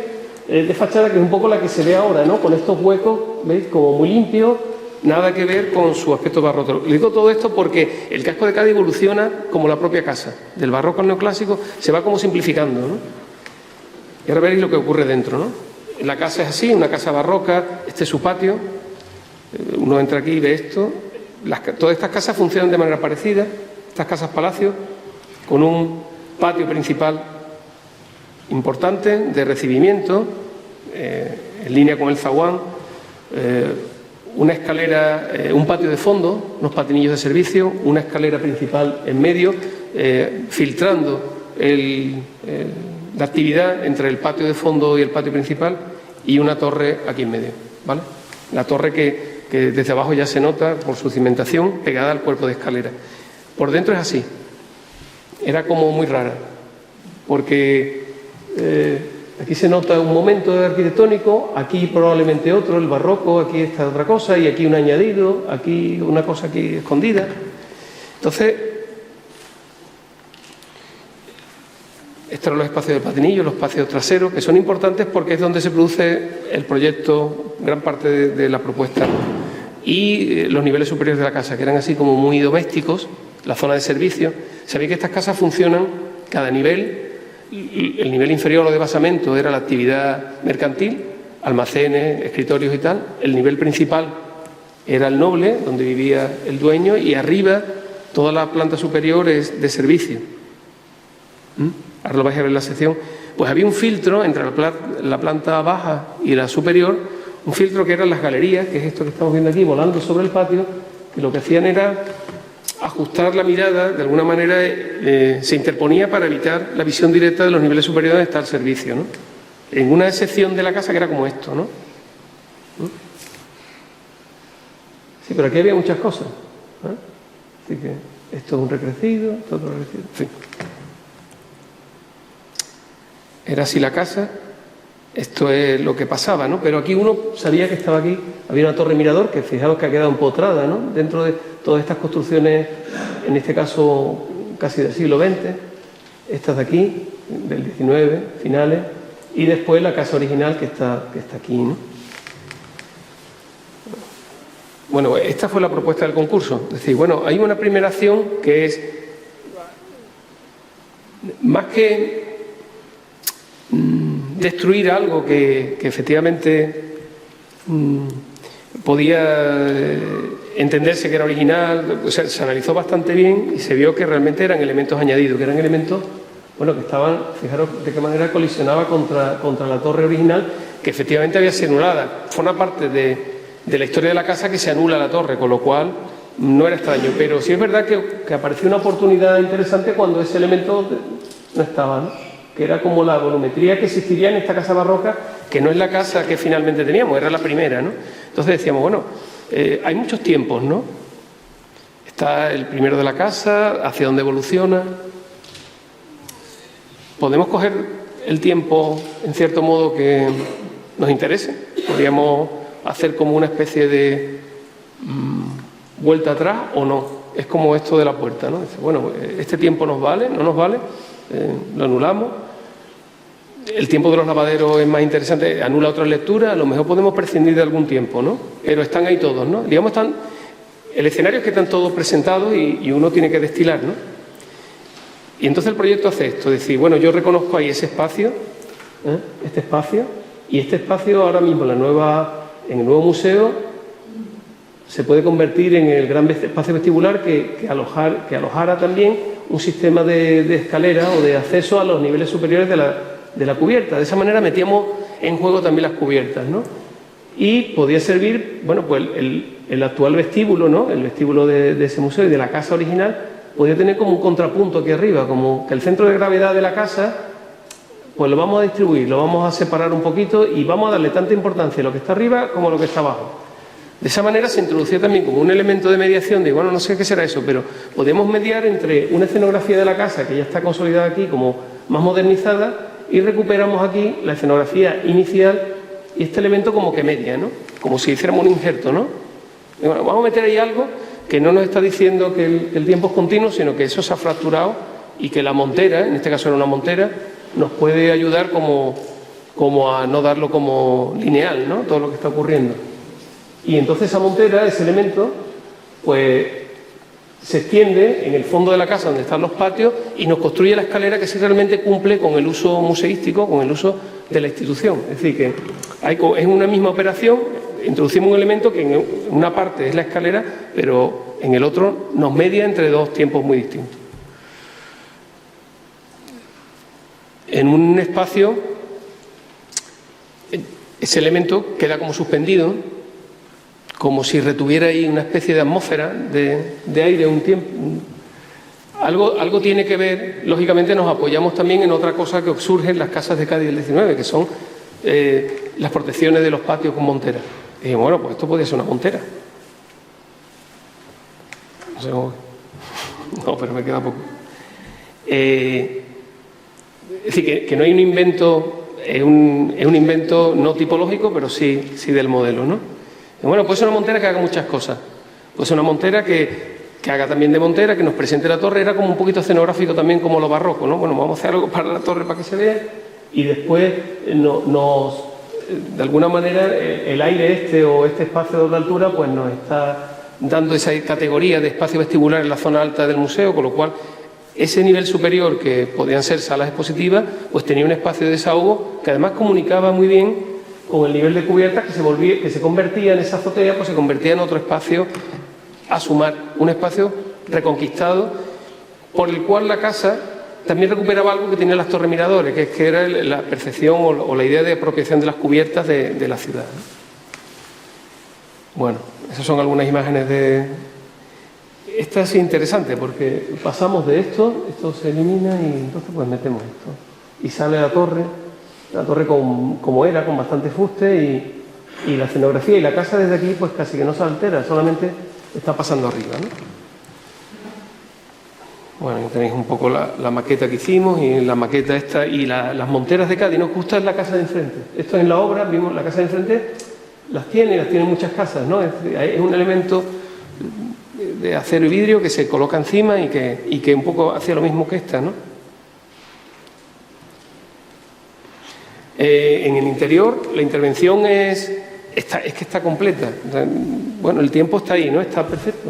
de fachada, que es un poco la que se ve ahora, ¿no? Con estos huecos, ¿veis? Como muy limpios, nada que ver con su aspecto barroco. Le digo todo esto porque el casco de Cádiz evoluciona como la propia casa. Del barroco al neoclásico se va como simplificando, ¿no? Y ahora veréis lo que ocurre dentro, ¿no? La casa es así, una casa barroca, este es su patio. Uno entra aquí y ve esto. Todas estas casas funcionan de manera parecida, estas casas palacios, con un patio principal importante de recibimiento, en línea con el zaguán, una escalera, un patio de fondo, unos patinillos de servicio, una escalera principal en medio, filtrando la actividad entre el patio de fondo y el patio principal, y una torre aquí en medio, ¿vale? La torre que desde abajo ya se nota por su cimentación pegada al cuerpo de escalera. Por dentro es así, era como muy rara, porque aquí se nota un momento arquitectónico, aquí probablemente otro, el barroco, aquí está otra cosa, y aquí un añadido, aquí una cosa aquí escondida. Entonces, estos son los espacios de patinillo, los espacios traseros, que son importantes porque es donde se produce el proyecto, gran parte de la propuesta, y los niveles superiores de la casa, que eran así como muy domésticos, la zona de servicio. Sabéis que estas casas funcionan cada nivel. El nivel inferior, lo de basamento, era la actividad mercantil, almacenes, escritorios y tal. El nivel principal era el noble, donde vivía el dueño, y arriba toda la planta superior es de servicio. Ahora lo vais a ver en la sección. Pues había un filtro entre la planta baja y la superior, un filtro que eran las galerías, que es esto que estamos viendo aquí, volando sobre el patio, que lo que hacían era ajustar la mirada, de alguna manera se interponía para evitar la visión directa de los niveles superiores donde está el servicio, ¿no? En una sección de la casa que era como esto, ¿no? Sí, pero aquí había muchas cosas, ¿eh? Así que esto es un recrecido, esto es otro recrecido, en fin. Era así la casa, esto es lo que pasaba, ¿no? Pero aquí uno sabía que estaba aquí, había una torre mirador que fijaos que ha quedado empotrada, ¿no? Dentro de todas estas construcciones, en este caso casi del siglo XX, estas de aquí, del XIX, finales, y después la casa original que está aquí, ¿no? Bueno, esta fue la propuesta del concurso. Es decir, bueno, hay una primera acción que es, más que destruir algo que efectivamente podía entenderse que era original, o sea, se analizó bastante bien y se vio que realmente eran elementos añadidos, que eran elementos, bueno, que estaban, fijaros de qué manera colisionaba contra la torre original, que efectivamente había sido anulada. Forma parte de la historia de la casa que se anula la torre, con lo cual no era extraño. Pero sí es verdad que apareció una oportunidad interesante cuando ese elemento no estaba, ¿no? Que era como la volumetría que existiría en esta casa barroca, que no es la casa que finalmente teníamos, era la primera, ¿no? Entonces decíamos, bueno, hay muchos tiempos, ¿no? Está el primero de la casa, hacia dónde evoluciona. Podemos coger el tiempo, en cierto modo, que nos interese. Podríamos hacer como una especie de vuelta atrás o no. Es como esto de la puerta, ¿no? Dice, bueno, este tiempo nos vale, no nos vale, lo anulamos. El tiempo de los lavaderos es más interesante, anula otras lecturas, a lo mejor podemos prescindir de algún tiempo, ¿no? Pero están ahí todos, ¿no? Digamos, el escenario es que están todos presentados y uno tiene que destilar, ¿no? Y entonces el proyecto hace esto, es decir, bueno, yo reconozco ahí ese espacio, este espacio, y este espacio ahora mismo en el nuevo museo se puede convertir en el gran espacio vestibular que alojara también un sistema de escalera o de acceso a los niveles superiores de la cubierta. De esa manera metíamos en juego también las cubiertas, ¿no? Y podía servir, bueno, pues el actual vestíbulo, ¿no? El vestíbulo de ese museo y de la casa original podía tener como un contrapunto aquí arriba, como que el centro de gravedad de la casa, pues lo vamos a distribuir, lo vamos a separar un poquito y vamos a darle tanta importancia a lo que está arriba como a lo que está abajo. De esa manera se introducía también como un elemento de mediación de, bueno, no sé qué será eso, pero podemos mediar entre una escenografía de la casa que ya está consolidada aquí como más modernizada y recuperamos aquí la escenografía inicial y este elemento como que media, ¿no? Como si hiciéramos un injerto, ¿no? Y bueno, vamos a meter ahí algo que no nos está diciendo que el tiempo es continuo, sino que eso se ha fracturado y que la montera, en este caso era una montera, nos puede ayudar como a no darlo como lineal, ¿no? Todo lo que está ocurriendo. Y entonces esa montera, ese elemento, pues se extiende en el fondo de la casa donde están los patios y nos construye la escalera que sí realmente cumple con el uso museístico, con el uso de la institución. Es decir, que es una misma operación, introducimos un elemento que en una parte es la escalera, pero en el otro nos media entre dos tiempos muy distintos. En un espacio, ese elemento queda como suspendido, como si retuviera ahí una especie de atmósfera de aire, un tiempo. Algo tiene que ver, lógicamente nos apoyamos también en otra cosa que surge en las casas de Cádiz del 19, que son las protecciones de los patios con monteras. Y bueno, pues esto podría ser una montera. No sé cómo. No, pero me queda poco. Es decir, que no hay un invento, es un invento no tipológico, pero sí del modelo, ¿no? Y bueno, puede ser una montera que haga muchas cosas. Puede ser una montera que haga también de montera, que nos presente la torre. Era como un poquito escenográfico también como lo barroco, ¿no? Bueno, vamos a hacer algo para la torre para que se vea y después de alguna manera el aire o este espacio de doble altura pues nos está dando esa categoría de espacio vestibular en la zona alta del museo, con lo cual ese nivel superior, que podían ser salas expositivas, pues tenía un espacio de desahogo que además comunicaba muy bien con el nivel de cubierta que se convertía en esa azotea, pues se convertía en otro espacio a sumar, un espacio reconquistado por el cual la casa también recuperaba algo que tenía las torres miradores, que es que era la percepción o la idea de apropiación de las cubiertas de la ciudad, ¿no? Bueno, esas son algunas imágenes Esta es interesante porque pasamos de esto se elimina y entonces pues metemos esto. Y sale la torre como era, con bastante fuste y la escenografía y la casa desde aquí pues casi que no se altera, solamente está pasando arriba, ¿no? Bueno, ahí tenéis un poco la maqueta que hicimos y la maqueta esta y las monteras de Cádiz. Nos gusta la casa de enfrente. Esto en la obra, vimos la casa de enfrente, las tiene muchas casas, ¿no? Es un elemento de acero y vidrio que se coloca encima y que un poco hacía lo mismo que esta, ¿no? En el interior la intervención es que está completa. Bueno, el tiempo está ahí, ¿no? Está perfecto.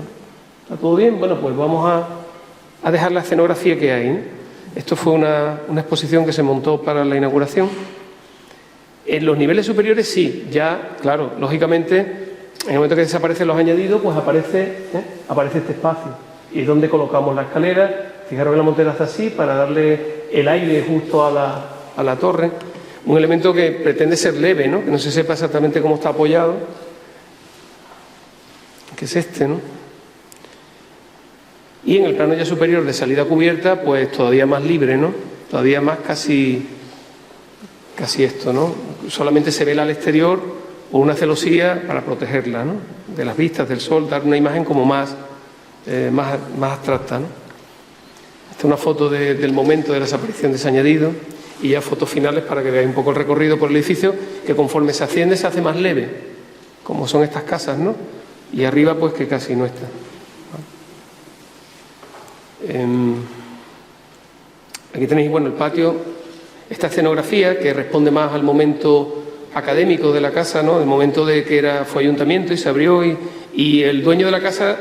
¿Está todo bien? Bueno, pues vamos a dejar la escenografía que hay, ¿no? Esto fue una exposición que se montó para la inauguración. En los niveles superiores sí, ya, claro, lógicamente, en el momento que desaparecen los añadidos, pues aparece este espacio. Y es donde colocamos la escalera. Fijaros que la montera está así para darle el aire justo a la torre. Un elemento que pretende ser leve, ¿no? Que no se sepa exactamente cómo está apoyado. Que es este, ¿no? Y en el plano ya superior de salida cubierta, pues todavía más libre, ¿no? Todavía más casi esto, ¿no? Solamente se ve al exterior por una celosía para protegerla, ¿no? De las vistas, del sol, dar una imagen como más abstracta, ¿no? Esta es una foto del momento de la desaparición de ese añadido y ya fotos finales para que veáis un poco el recorrido por el edificio, que conforme se asciende se hace más leve, como son estas casas, ¿no? Y arriba pues que casi no está. Aquí tenéis, bueno, el patio, esta escenografía que responde más al momento académico de la casa, ¿no? El momento de que fue ayuntamiento y se abrió y el dueño de la casa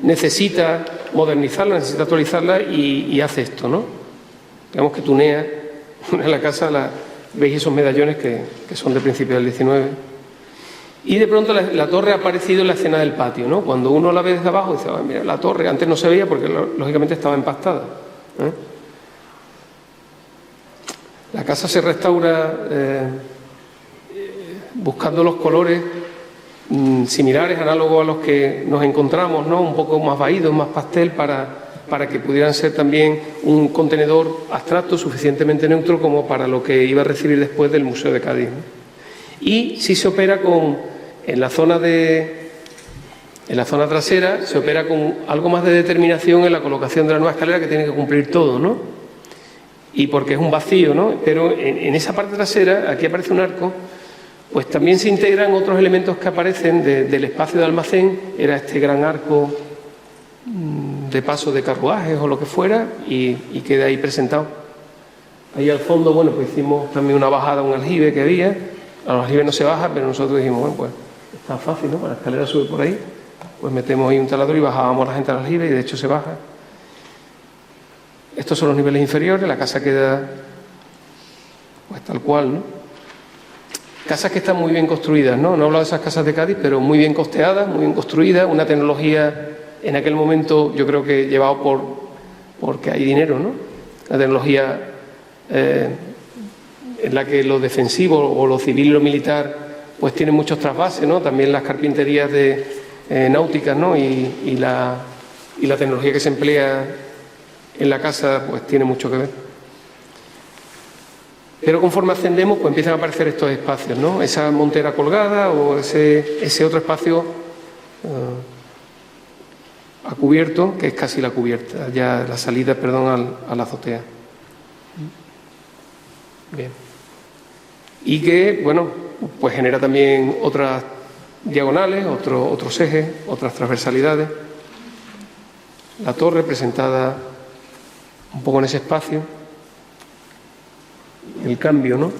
necesita modernizarla, necesita actualizarla y hace esto, ¿no? Digamos que tunea la casa, veis esos medallones que son de principios del 19. Y de pronto la torre ha aparecido en la escena del patio, ¿no? Cuando uno la ve desde abajo dice, mira, la torre, antes no se veía porque lógicamente estaba empastada, ¿eh? La casa se restaura buscando los colores similares, análogos a los que nos encontramos, ¿no? Un poco más vaídos, más pastel, para que pudieran ser también un contenedor abstracto suficientemente neutro como para lo que iba a recibir después del Museo de Cádiz, ¿no? Y sí se opera en la zona trasera, se opera con algo más de determinación en la colocación de la nueva escalera, que tiene que cumplir todo, ¿no? Y porque es un vacío, ¿no? Pero en esa parte trasera, aquí aparece un arco, pues también se integran otros elementos que aparecen del espacio de almacén. Era este gran arco de paso de carruajes o lo que fuera, y queda ahí presentado. Ahí al fondo, bueno, pues hicimos también una bajada a un aljibe que había. A los aljibes no se baja, pero nosotros dijimos, bueno, pues está fácil, ¿no? La escalera sube por ahí, pues metemos ahí un taladro y bajábamos a la gente al aljibe, y de hecho se baja. Estos son los niveles inferiores, la casa queda pues tal cual, ¿no? Casas que están muy bien construidas, ¿no? No he hablado de esas casas de Cádiz, pero muy bien costeadas, muy bien construidas, una tecnología en aquel momento yo creo que llevado porque hay dinero, ¿no? La tecnología en la que lo defensivo o lo civil y lo militar pues tienen muchos trasvases, ¿no? También las carpinterías náuticas, ¿no? Y la tecnología que se emplea en la casa pues tiene mucho que ver. Pero conforme ascendemos pues empiezan a aparecer estos espacios, ¿no? Esa montera colgada o ese otro espacio a cubierto, que es casi la cubierta, ya la salida, perdón, a la azotea. Bien. Y que, bueno, pues genera también otras diagonales, otros ejes, otras transversalidades. La torre presentada un poco en ese espacio. El cambio, ¿no?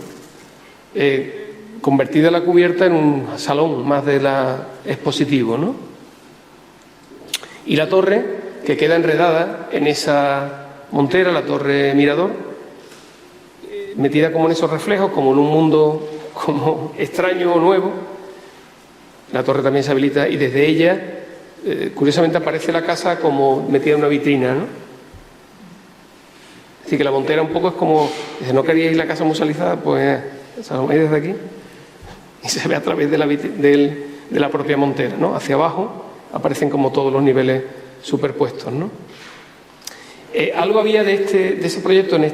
Convertida la cubierta en un salón más de la expositivo, ¿no? Y la torre, que queda enredada en esa montera, la torre mirador, metida como en esos reflejos, como en un mundo como extraño o nuevo. La torre también se habilita y desde ella, curiosamente, aparece la casa como metida en una vitrina, ¿no? Así que la montera un poco es como, si no queríais la casa musealizada, pues salgáis desde aquí y se ve a través de la propia montera, ¿no? Hacia abajo aparecen como todos los niveles superpuestos, ¿no? Algo había de ese proyecto en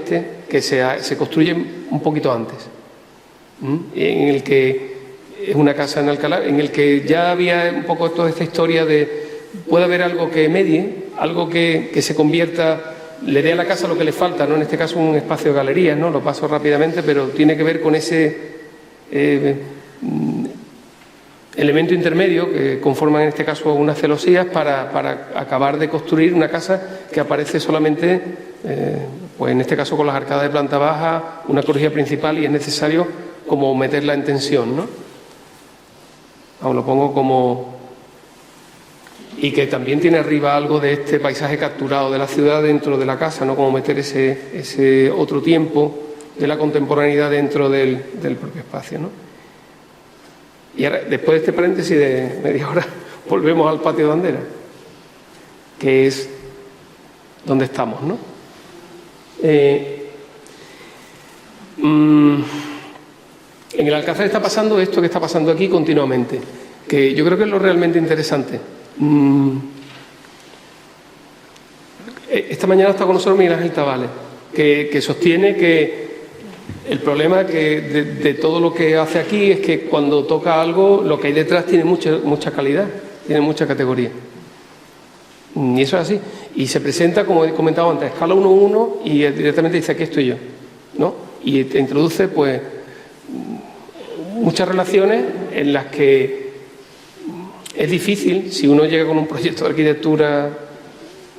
que se construye un poquito antes, en el que es una casa en Alcalá, en el que ya había un poco toda esta historia de puede haber algo que medie, algo que se convierta, le dé a la casa lo que le falta, ¿no? En este caso un espacio de galerías, ¿no? Lo paso rápidamente, pero tiene que ver con ese elemento intermedio que conforman en este caso unas celosías para acabar de construir una casa que aparece solamente, pues en este caso con las arcadas de planta baja, una crujía principal, y es necesario como meterla en tensión, ¿no? Lo pongo como... Y que también tiene arriba algo de este paisaje capturado de la ciudad dentro de la casa, ¿no? Como meter ese otro tiempo de la contemporaneidad dentro del propio espacio, ¿no? Y ahora, después de este paréntesis de media hora, volvemos al patio de bandera, que es donde estamos, ¿no? En el Alcázar está pasando esto que está pasando aquí continuamente, que yo creo que es lo realmente interesante. Esta mañana está con nosotros Miguel Ángel Tabales, que sostiene que el problema de todo lo que hace aquí es que cuando toca algo, lo que hay detrás tiene mucha calidad, tiene mucha categoría. Y eso es así. Y se presenta, como he comentado antes, a escala 1:1 y directamente dice: aquí estoy yo, ¿no? Y te introduce, pues, muchas relaciones en las que es difícil, si uno llega con un proyecto de arquitectura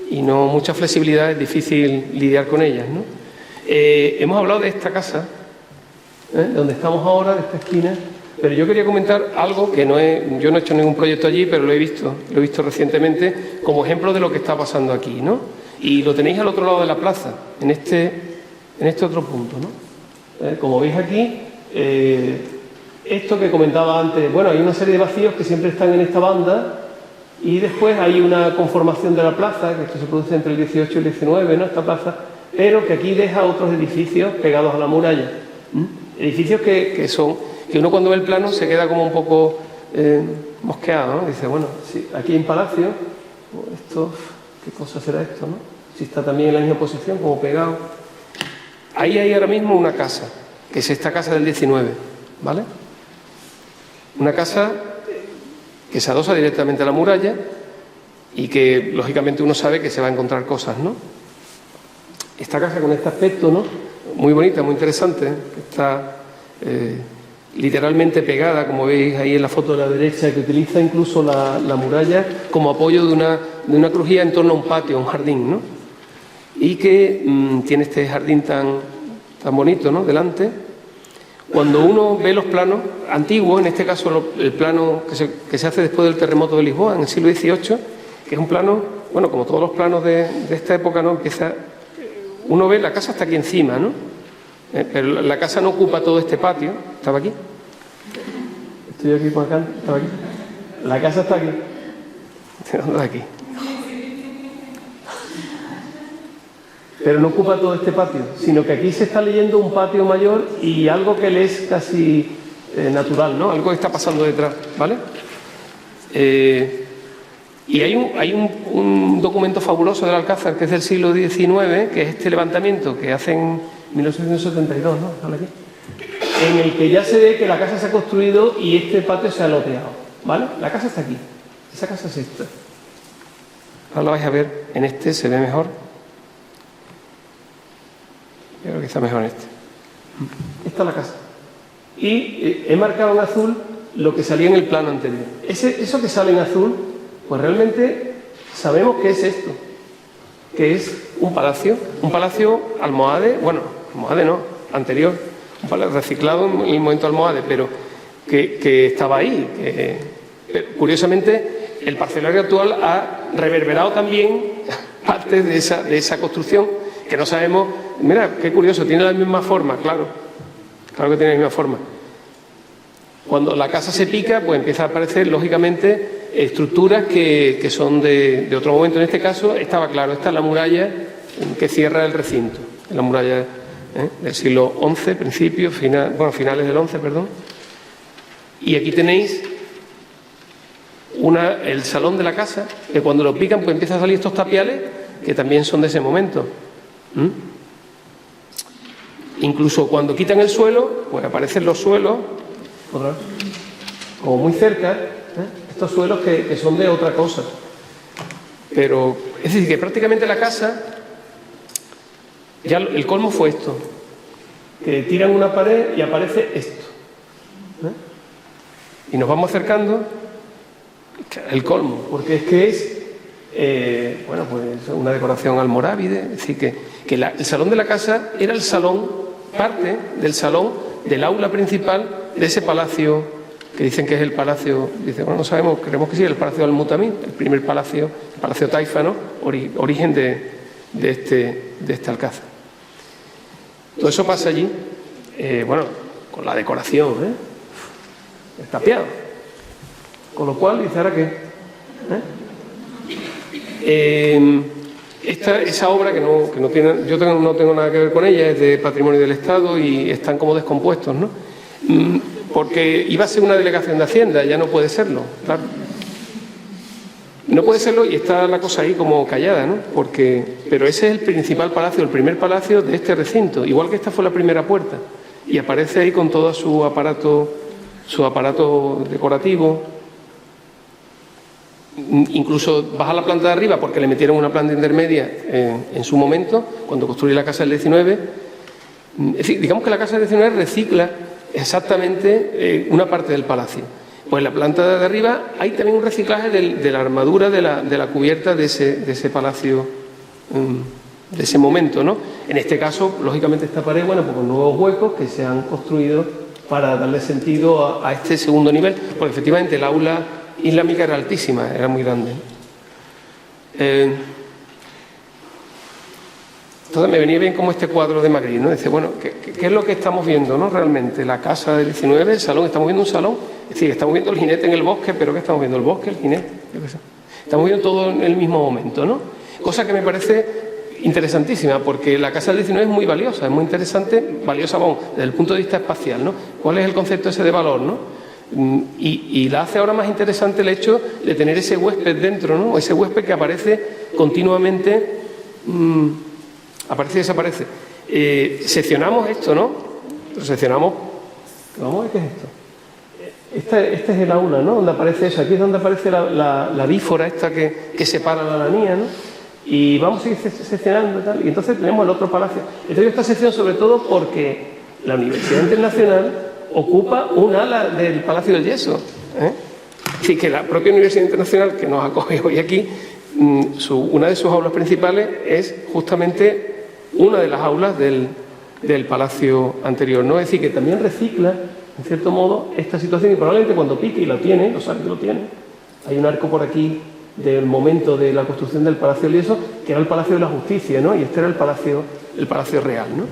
y no mucha flexibilidad, es difícil lidiar con ellas, ¿no? Hemos hablado de esta casa, donde estamos ahora, de esta esquina, pero yo quería comentar algo que yo no he hecho ningún proyecto allí, pero lo he visto recientemente como ejemplo de lo que está pasando aquí, ¿no? Y lo tenéis al otro lado de la plaza, en este otro punto, ¿no? Como veis aquí, esto que comentaba antes, bueno, hay una serie de vacíos que siempre están en esta banda, y después hay una conformación de la plaza, que esto se produce entre el 18 y el 19, ¿no? Esta plaza, pero que aquí deja otros edificios pegados a la muralla. Edificios que uno cuando ve el plano se queda como un poco mosqueado, ¿no? Dice, bueno, sí, aquí hay un palacio, esto, ¿qué cosa será esto, no? Si está también en la misma posición, como pegado. Ahí hay ahora mismo una casa, que es esta casa del 19, ¿vale? Una casa que se adosa directamente a la muralla y que, lógicamente, uno sabe que se va a encontrar cosas, ¿no? Esta casa con este aspecto, ¿no? Muy bonita, muy interesante, que está literalmente pegada, como veis ahí en la foto de la derecha, que utiliza incluso la muralla como apoyo de una crujía en torno a un patio, un jardín, ¿no? Y que tiene este jardín tan bonito, ¿no? Delante. Cuando uno ve los planos antiguos, en este caso el plano que se hace después del terremoto de Lisboa, en el siglo XVIII, que es un plano, bueno, como todos los planos de esta época, ¿no? Uno ve la casa hasta aquí encima, ¿no? Pero la casa no ocupa todo este patio. ¿Estaba aquí? Estoy aquí por acá. ¿Estaba aquí? La casa está aquí. ¿Dónde está aquí? Pero no ocupa todo este patio, sino que aquí se está leyendo un patio mayor y algo que le es casi natural, ¿no? Algo que está pasando detrás, ¿vale? Y hay un documento fabuloso del Alcázar, que es del siglo XIX, que es este levantamiento que hacen en 1972, ¿no? ¿Sale aquí? En el que ya se ve que la casa se ha construido y este patio se ha loteado, ¿vale? La casa está aquí, esa casa es esta. Ahora la vais a ver, en este se ve mejor. Yo creo que está mejor en este. Esta es la casa. Y he marcado en azul lo que salía en el plano anterior. Eso que sale en azul, pues realmente sabemos que es esto, que es un palacio almohade, bueno, almohade no, anterior, un palacio reciclado en el momento almohade, pero que estaba ahí. Curiosamente, el parcelario actual ha reverberado también parte de esa construcción, que no sabemos. Mira, qué curioso, tiene la misma forma, claro que tiene la misma forma. Cuando la casa se pica, pues empieza a aparecer, lógicamente, estructuras que son de otro momento. En este caso, estaba claro, esta es la muralla que cierra el recinto, la muralla del siglo XI, finales del XI, perdón. Y aquí tenéis el salón de la casa, que cuando lo pican pues empiezan a salir estos tapiales que también son de ese momento. Incluso cuando quitan el suelo, pues aparecen los suelos, como muy cerca, estos suelos que son de otra cosa. Pero, es decir, que prácticamente la casa, ya el colmo fue esto, que tiran una pared y aparece esto. Y nos vamos acercando, el colmo, porque es que es, bueno, pues una decoración almorávide, es decir, que el salón de la casa era el salón, parte del salón del aula principal de ese palacio, que dicen que es el palacio, dicen, bueno, no sabemos, creemos que sí, el palacio de Al-Mutamim, el primer palacio, el palacio Taifa, ¿no? Origen de este alcázar. Todo eso pasa allí, bueno, con la decoración, el tapiado. Con lo cual, dice, ¿ahora qué? Esa obra que no tiene, yo no tengo nada que ver con ella, es de Patrimonio del Estado y están como descompuestos, ¿no? Porque iba a ser una delegación de Hacienda, ya no puede serlo, claro. No puede serlo y está la cosa ahí como callada, ¿no? Pero ese es el principal palacio, el primer palacio de este recinto, igual que esta fue la primera puerta. Y aparece ahí con todo su aparato decorativo. Incluso baja la planta de arriba porque le metieron una planta intermedia en su momento, cuando construyó la casa del 19. Es decir, digamos que la casa del 19 recicla exactamente una parte del palacio. Pues en la planta de arriba hay también un reciclaje de la armadura de la cubierta de ese palacio, de ese momento, ¿no? En este caso, lógicamente, esta pared, bueno, pues con nuevos huecos que se han construido para darle sentido a este segundo nivel, porque efectivamente el aula islámica era altísima, era muy grande. Entonces me venía bien como este cuadro de Magritte, ¿no? Dice, bueno, ¿qué es lo que estamos viendo, ¿no? Realmente, la casa del 19, el salón, estamos viendo un salón, es decir, estamos viendo el jinete en el bosque, pero ¿qué estamos viendo? El bosque, el jinete, yo qué sé. Estamos viendo todo en el mismo momento, ¿no? Cosa que me parece interesantísima, porque la casa del 19 es muy valiosa, es muy interesante, valiosa, vamos, desde el punto de vista espacial, ¿no? ¿Cuál es el concepto ese de valor, no? Y la hace ahora más interesante el hecho de tener ese huésped dentro, ¿no? Ese huésped que aparece continuamente, aparece y desaparece. Seccionamos esto, ¿no? Lo seccionamos. Vamos a ver qué es esto. Este es el aula, ¿no? Donde aparece eso. Aquí es donde aparece la bífora esta que separa la alanía, ¿no? Y vamos a seguir seccionando y tal. Y entonces tenemos el otro palacio. He traído esta sección sobre todo porque la Universidad Internacional ocupa un ala del Palacio del Yeso. Así que la propia Universidad Internacional que nos acoge hoy aquí, una de sus aulas principales es justamente una de las aulas del palacio anterior, ¿no? Es decir, que también recicla, en cierto modo, esta situación y probablemente cuando pique, y lo tiene, lo sabe que lo tiene, hay un arco por aquí del momento de la construcción del Palacio del Yeso, que era el Palacio de la Justicia, ¿no? Y este era el Palacio Real, ¿no?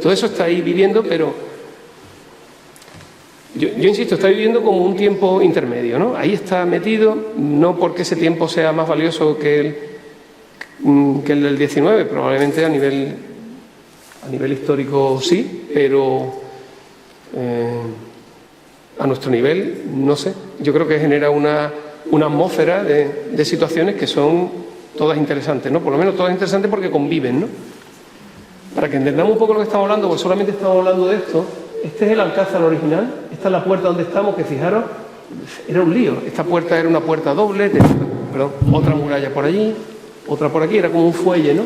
Todo eso está ahí viviendo, pero yo insisto, está viviendo como un tiempo intermedio, ¿no? Ahí está metido, no porque ese tiempo sea más valioso que el del 19, probablemente a nivel histórico sí, pero a nuestro nivel, no sé. Yo creo que genera una atmósfera de situaciones que son todas interesantes, ¿no? Por lo menos todas interesantes porque conviven, ¿no? Para que entendamos un poco lo que estamos hablando, porque solamente estamos hablando de esto. Este es el alcázar original, esta es la puerta donde estamos, que fijaros, era un lío. Esta puerta era una puerta doble, otra muralla por allí, otra por aquí, era como un fuelle, ¿no?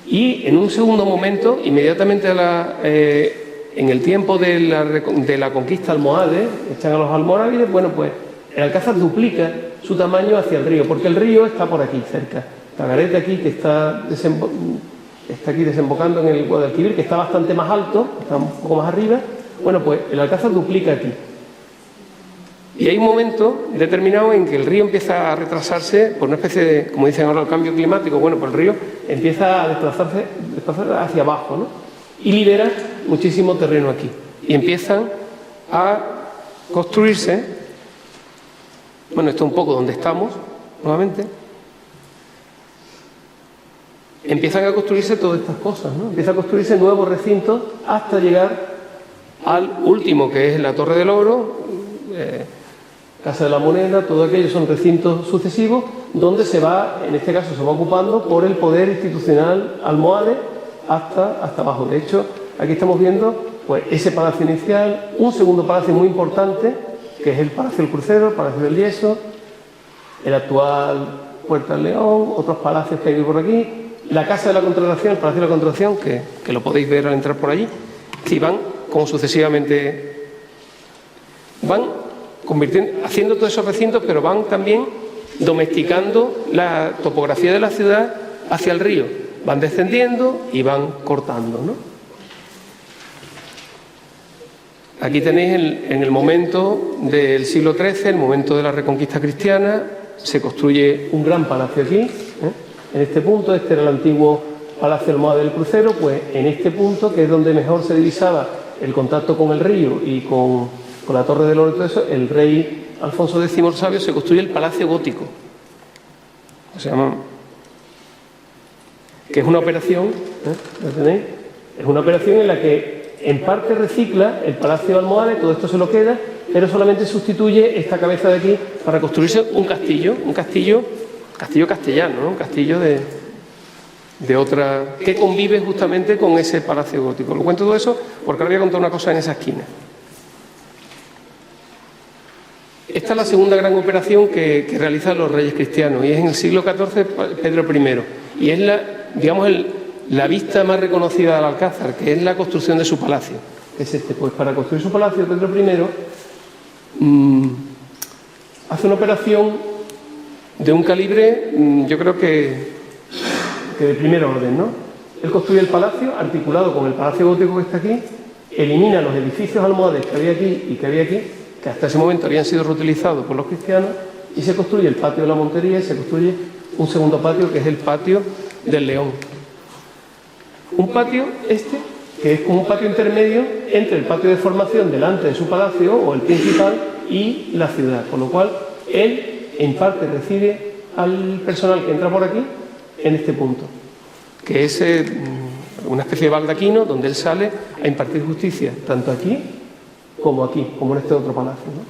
Y en un segundo momento, inmediatamente en el tiempo de la conquista almohade, echan a los almorávides, bueno, pues el alcázar duplica su tamaño hacia el río, porque el río está por aquí, cerca. Tagarete aquí, que está aquí desembocando en el Guadalquivir, que está bastante más alto, está un poco más arriba. Bueno, pues el alcázar duplica aquí. Y hay un momento determinado en que el río empieza a retrasarse por una especie de, como dicen ahora, el cambio climático. Bueno, pues el río empieza a desplazarse hacia abajo, ¿no? Y libera muchísimo terreno aquí. Y empiezan a construirse, bueno, esto es un poco donde estamos, nuevamente. Empiezan a construirse todas estas cosas, ¿no? Empiezan a construirse nuevos recintos hasta llegar al último, que es la Torre del Oro, Casa de la Moneda, todo aquello son recintos sucesivos donde se va, en este caso se va ocupando por el poder institucional almohade hasta abajo. De hecho, aquí estamos viendo pues ese palacio inicial, un segundo palacio muy importante, que es el Palacio del Crucero, el Palacio del Yeso, el actual Puerta del León, otros palacios que hay por aquí, la Casa de la Contratación, el Palacio de la Contratación, que lo podéis ver al entrar por allí, y van como sucesivamente, van convirtiendo, haciendo todos esos recintos, pero van también domesticando la topografía de la ciudad hacia el río. Van descendiendo y van cortando, ¿no? Aquí tenéis en el momento del siglo XIII, el momento de la Reconquista cristiana, se construye un gran palacio aquí, en este punto. Este era el antiguo Palacio Almohade del Crucero, pues en este punto, que es donde mejor se divisaba el contacto con el río y con la Torre del Oro y todo eso, el rey Alfonso X el Sabio se construye el Palacio Gótico. Se llama, que es una operación, ¿lo tenéis? Es una operación en la que en parte recicla el Palacio Almohade, todo esto se lo queda, pero solamente sustituye esta cabeza de aquí para construirse un castillo castellano, ¿no? Un castillo de otra, que convive justamente con ese Palacio Gótico. Lo cuento todo eso porque ahora voy a contar una cosa en esa esquina. Esta es la segunda gran operación que realizan los reyes cristianos, y es en el siglo XIV Pedro I, y es la vista más reconocida del Alcázar, que es la construcción de su palacio. Es este, pues para construir su palacio, Pedro I hace una operación de un calibre, yo creo que de primer orden, ¿no? Él construye el palacio articulado con el Palacio Gótico que está aquí, elimina los edificios almohades que había aquí y que había aquí, que hasta ese momento habían sido reutilizados por los cristianos, y se construye el patio de la Montería y se construye un segundo patio, que es el patio del León. Un patio que es como un patio intermedio entre el patio de formación delante de su palacio o el principal y la ciudad, con lo cual él en parte recibe al personal que entra por aquí en este punto, que es una especie de baldaquino donde él sale a impartir justicia, tanto aquí, como en este otro palacio, ¿no?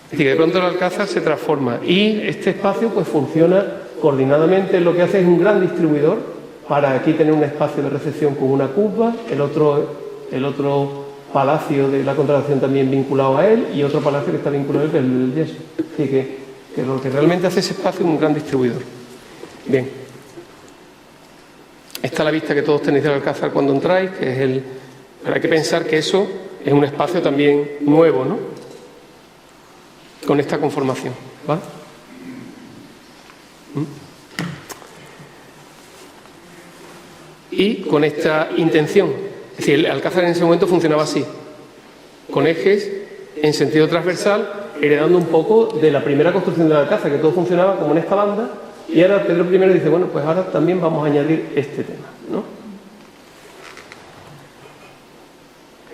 Es decir, que de pronto el Alcázar se transforma y este espacio pues funciona coordinadamente. Lo que hace es un gran distribuidor para aquí tener un espacio de recepción con una cuba, el otro palacio de la Contratación también vinculado a él y otro palacio que está vinculado a él, que es el del Yeso. Así que lo que realmente hace ese espacio es un gran distribuidor. Bien. Esta es la vista que todos tenéis del Alcázar cuando entráis, que es pero hay que pensar que eso es un espacio también nuevo, ¿no? Con esta conformación, ¿vale? Y con esta intención. Es decir, el Alcázar en ese momento funcionaba así, con ejes en sentido transversal, heredando un poco de la primera construcción del Alcázar, que todo funcionaba como en esta banda, y ahora Pedro I dice, bueno, pues ahora también vamos a añadir este tema, ¿no?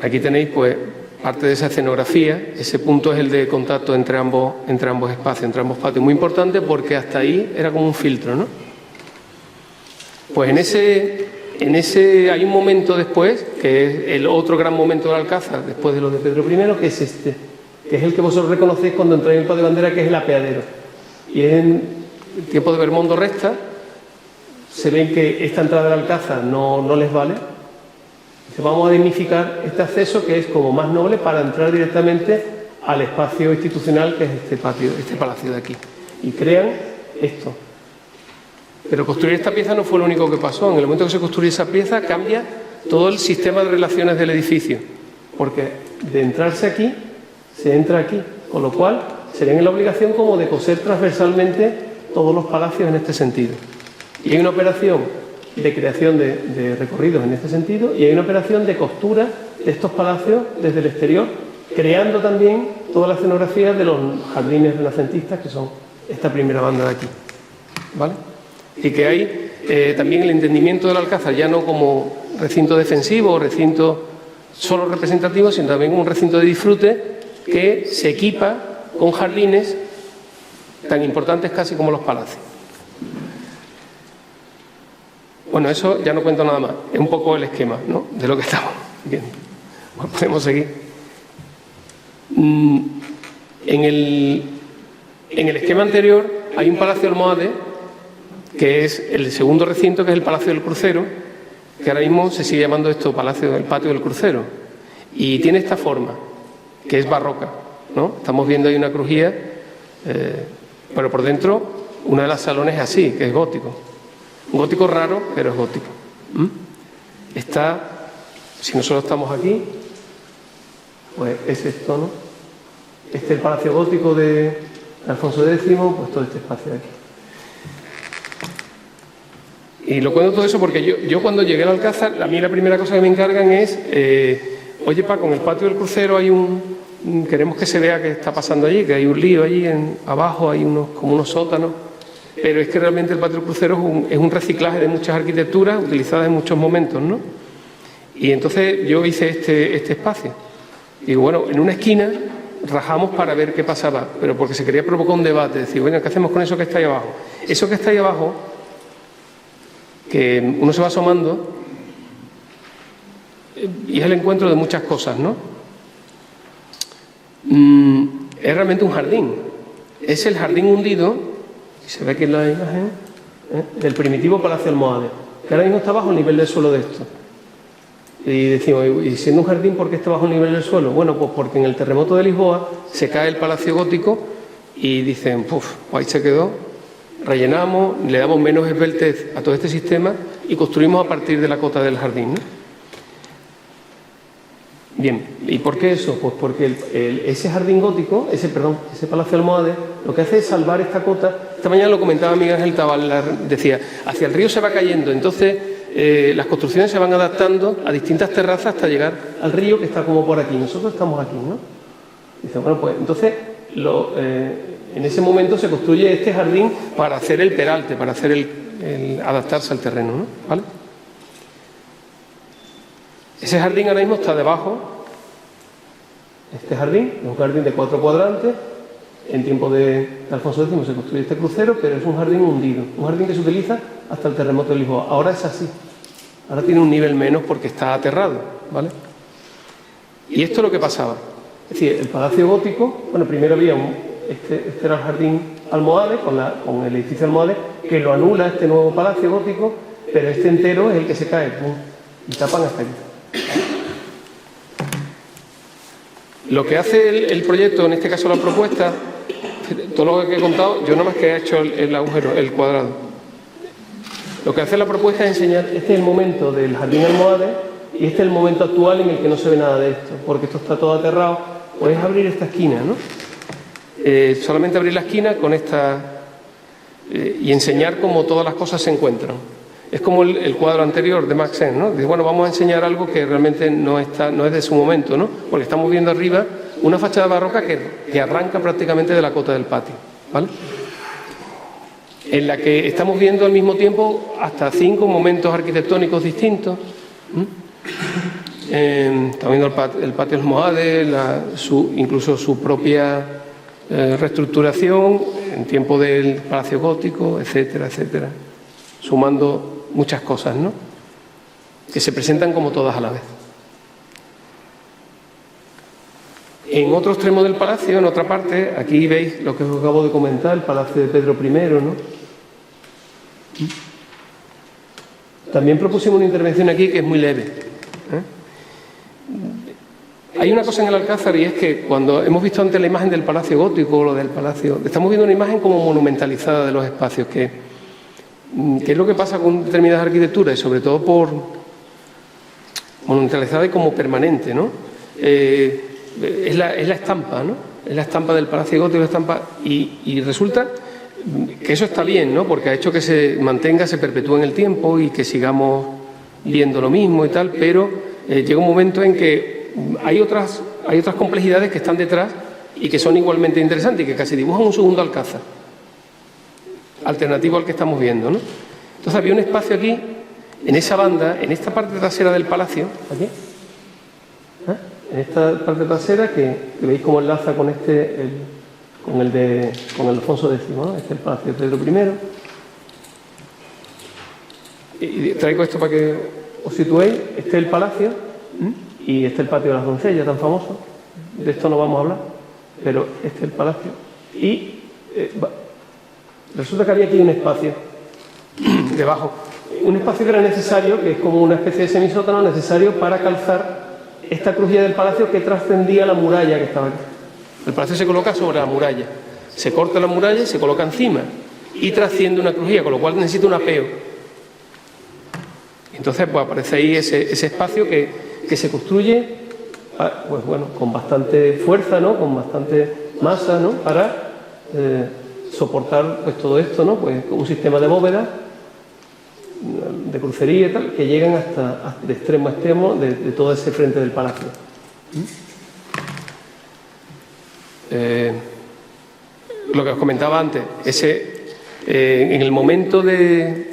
Aquí tenéis pues parte de esa escenografía. Ese punto es el de contacto entre ambos espacios, entre ambos patios, muy importante porque hasta ahí era como un filtro, ¿no? Pues en ese hay un momento después, que es el otro gran momento del Alcázar, después de lo de Pedro I, que es este, que es el que vosotros reconocéis cuando entráis en el patio de bandera, que es el apeadero. Y en el tiempo de Bermondo Resta se ven que esta entrada del Alcázar no les vale. Vamos a dignificar este acceso, que es como más noble, para entrar directamente al espacio institucional que es este patio, este palacio de aquí. Y crean esto. Pero construir esta pieza no fue lo único que pasó. En el momento que se construye esa pieza cambia todo el sistema de relaciones del edificio. Porque de entrarse aquí, se entra aquí. Con lo cual serían en la obligación como de coser transversalmente todos los palacios en este sentido. Y hay una operación de creación de recorridos en este sentido, y hay una operación de costura de estos palacios desde el exterior, creando también toda la escenografía de los jardines renacentistas, que son esta primera banda de aquí, ¿vale? Y que hay también el entendimiento del Alcázar ya no como recinto defensivo o recinto solo representativo, sino también como un recinto de disfrute que se equipa con jardines tan importantes casi como los palacios. Bueno, eso ya no cuento nada más. Es un poco el esquema, ¿no?, de lo que estamos viendo. Bueno, podemos seguir. En el esquema anterior hay un palacio almohade, que es el segundo recinto, que es el Palacio del Crucero, que ahora mismo se sigue llamando esto Palacio del Patio del Crucero, y tiene esta forma, que es barroca, ¿no? Estamos viendo ahí una crujía, pero por dentro uno de los salones es así, que es gótico. Un gótico raro, pero es gótico. Está, si nosotros estamos aquí, pues es esto, ¿no? Este es el Palacio Gótico de Alfonso X, pues todo este espacio de aquí. Y lo cuento todo eso porque yo cuando llegué al Alcázar, a mí la primera cosa que me encargan es, oye Paco, en el Patio del Crucero hay queremos que se vea qué está pasando allí, que hay un lío allí, abajo hay como unos sótanos, pero es que realmente el Patio del Crucero es un reciclaje de muchas arquitecturas utilizadas en muchos momentos, ¿no? Y entonces yo hice este espacio. Y bueno, en una esquina rajamos para ver qué pasaba, pero porque se quería provocar un debate, decir, bueno, ¿qué hacemos con eso que está ahí abajo? Eso que está ahí abajo, que uno se va asomando, y es el encuentro de muchas cosas, ¿no? Es realmente un jardín. Es el jardín hundido, y se ve aquí en la imagen, del primitivo Palacio Almohade, que ahora mismo está bajo el nivel del suelo de esto. Y decimos, y siendo un jardín, ¿por qué está bajo el nivel del suelo? Bueno, pues porque en el terremoto de Lisboa se cae el Palacio Gótico y dicen, puf, ahí se quedó, rellenamos, le damos menos esbeltez a todo este sistema y construimos a partir de la cota del jardín, ¿no? Bien, ¿y por qué eso? Pues porque ese jardín gótico, ese Palacio Almohade, lo que hace es salvar esta cota. Esta mañana lo comentaba Miguel Ángel Tabal, decía, hacia el río se va cayendo, entonces las construcciones se van adaptando a distintas terrazas hasta llegar al río que está como por aquí. Nosotros estamos aquí, ¿no? Dice, bueno, pues entonces en ese momento se construye este jardín para hacer el peralte, para hacer el adaptarse al terreno, ¿no? ¿Vale? Ese jardín ahora mismo está debajo. Este jardín es un jardín de 4 cuadrantes. En tiempo de Alfonso X se construye este crucero, pero es un jardín hundido, un jardín que se utiliza hasta el terremoto de Lisboa. Ahora es así. Ahora tiene un nivel menos porque está aterrado, ¿vale? Y esto es lo que pasaba. Es decir, el Palacio Gótico, bueno, primero había este era el jardín Almohade, con el edificio Almohade, que lo anula este nuevo Palacio Gótico, pero este entero es el que se cae, ¡pum! Y tapan hasta aquí. Lo que hace el proyecto, en este caso la propuesta, todo lo que he contado, yo nada más que he hecho el agujero, el cuadrado. Lo que hace la propuesta es enseñar, este es el momento del jardín Almohade y este es el momento actual en el que no se ve nada de esto, porque esto está todo aterrado. Podéis abrir esta esquina, ¿no? Solamente abrir la esquina con esta y enseñar cómo todas las cosas se encuentran. Es como el cuadro anterior de Max Ernst, ¿no? Dice, bueno, vamos a enseñar algo que realmente no es de su momento, ¿no? Porque estamos viendo arriba una fachada barroca que arranca prácticamente de la cota del patio, ¿vale? En la que estamos viendo al mismo tiempo hasta 5 momentos arquitectónicos distintos. Estamos viendo el patio Almohade, incluso su propia reestructuración en tiempo del Palacio Gótico, etcétera, etcétera, sumando muchas cosas, ¿no? Que se presentan como todas a la vez. En otro extremo del palacio, en otra parte, aquí veis lo que os acabo de comentar, el Palacio de Pedro I, ¿no? También propusimos una intervención aquí que es muy leve, Hay una cosa en el Alcázar y es que cuando hemos visto antes la imagen del Palacio Gótico o lo del Palacio, estamos viendo una imagen como monumentalizada de los espacios, que es lo que pasa con determinadas arquitecturas y sobre todo por monumentalizada y como permanente, ¿no? Es la estampa, ¿no? Es la estampa del Palacio Gótico, la estampa, y resulta que eso está bien, ¿no? Porque ha hecho que se mantenga, se perpetúe en el tiempo y que sigamos viendo lo mismo y tal, pero llega un momento en que hay otras complejidades que están detrás y que son igualmente interesantes y que casi dibujan un segundo Alcázar, alternativo al que estamos viendo, ¿no? Entonces había un espacio aquí, en esa banda, en esta parte trasera del palacio, aquí, en esta parte trasera que veis cómo enlaza con con el Alfonso X, ¿no? Este es el Palacio de Pedro I. Y traigo esto para que os situéis. Este es el palacio y este es el patio de las doncellas, tan famoso. De esto no vamos a hablar. pero este es el palacio. Y resulta que había aquí un espacio debajo, un espacio que era necesario, que es como una especie de semisótano necesario para calzar esta crujía del palacio que trascendía la muralla que estaba aquí. El palacio se coloca sobre la muralla, se corta la muralla y se coloca encima y trasciende una crujía, con lo cual necesita un apeo. Entonces pues aparece ahí ese espacio que se construye pues bueno, con bastante fuerza, ¿no? Con bastante masa, ¿no? Para soportar pues todo esto, ¿no? Pues un sistema de bóvedas, de crucería y tal, que llegan hasta de extremo a extremo de todo ese frente del palacio. Lo que os comentaba antes, en el momento de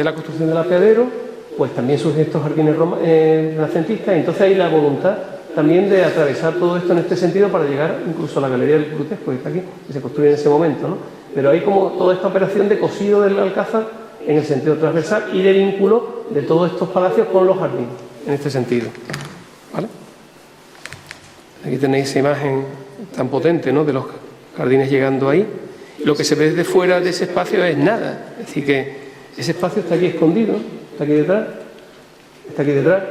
la construcción del apeadero, pues también surgen estos jardines renacentistas, y entonces hay la voluntad también de atravesar todo esto en este sentido para llegar incluso a la Galería del Grutesco, que está aquí, que se construye en ese momento, ¿no? Pero hay como toda esta operación de cosido del Alcázar en el sentido transversal y de vínculo de todos estos palacios con los jardines, en este sentido. ¿Vale? Aquí tenéis esa imagen tan potente, ¿no?, de los jardines llegando ahí. Lo que se ve desde fuera de ese espacio es nada. Es decir, que ese espacio está aquí escondido, está aquí detrás, está aquí detrás.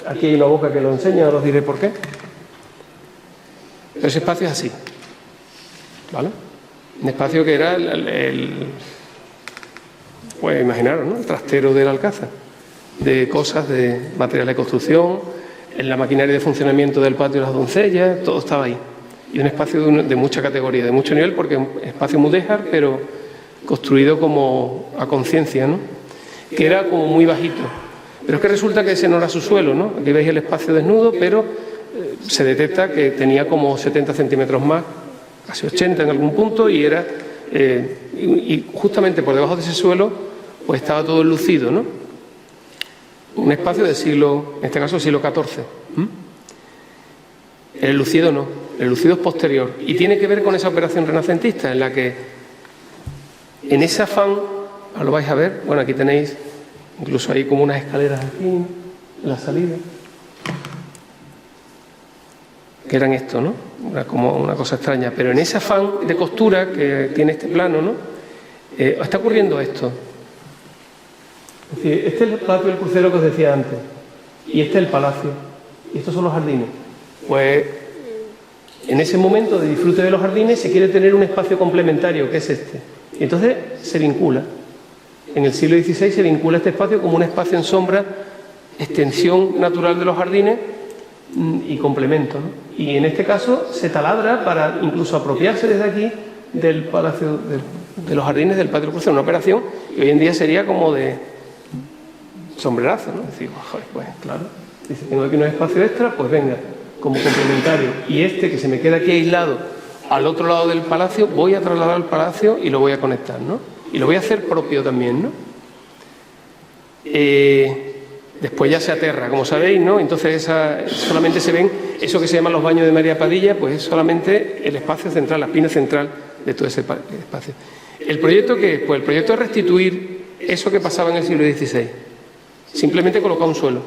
Aquí hay una boca que lo enseña, ahora os diré por qué. Pero ese espacio es así. ¿Vale? Un espacio que era pues imaginaros, ¿no?, el trastero del Alcázar, de cosas, de material de construcción, en la maquinaria de funcionamiento del patio de las doncellas, todo estaba ahí. Y un espacio de mucha categoría, de mucho nivel, porque es un espacio mudéjar, pero construido como a conciencia, ¿no?, que era como muy bajito. Pero es que resulta que ese no era su suelo, ¿no? Aquí veis el espacio desnudo, pero se detecta que tenía como 70 centímetros más, casi 80 en algún punto, y era y justamente por debajo de ese suelo pues estaba todo enlucido, ¿no? Un espacio del siglo, en este caso siglo XIV. El enlucido no, el enlucido es posterior y tiene que ver con esa operación renacentista en la que en ese afán, ahora lo vais a ver, bueno, aquí tenéis incluso hay como unas escaleras aquí en la salida, que eran esto, ¿no? Era como una cosa extraña, pero en ese afán de costura que tiene este plano, ¿no?, está ocurriendo esto. Es decir, este es el patio del crucero que os decía antes, y este es el palacio, y estos son los jardines. Pues en ese momento de disfrute de los jardines se quiere tener un espacio complementario, que es este. Y entonces se vincula. En el siglo XVI se vincula este espacio como un espacio en sombra, extensión natural de los jardines y complemento, ¿no? Y en este caso se taladra para incluso apropiarse desde aquí del palacio, de los jardines del patio del crucero, una operación que hoy en día sería como de sombrerazo, ¿no? Es decir, joder, pues claro, dice, tengo aquí unos espacios extra, pues venga, como complementario. Y este que se me queda aquí aislado al otro lado del palacio, voy a trasladar al palacio y lo voy a conectar, ¿no? Y lo voy a hacer propio también, ¿no? Después ya se aterra, como sabéis, ¿no? Entonces solamente se ven eso que se llaman los baños de María Padilla, pues es solamente el espacio central, la espina central de todo ese espacio. ¿El proyecto qué es? Pues el proyecto es restituir eso que pasaba en el siglo XVI. Simplemente colocar un suelo.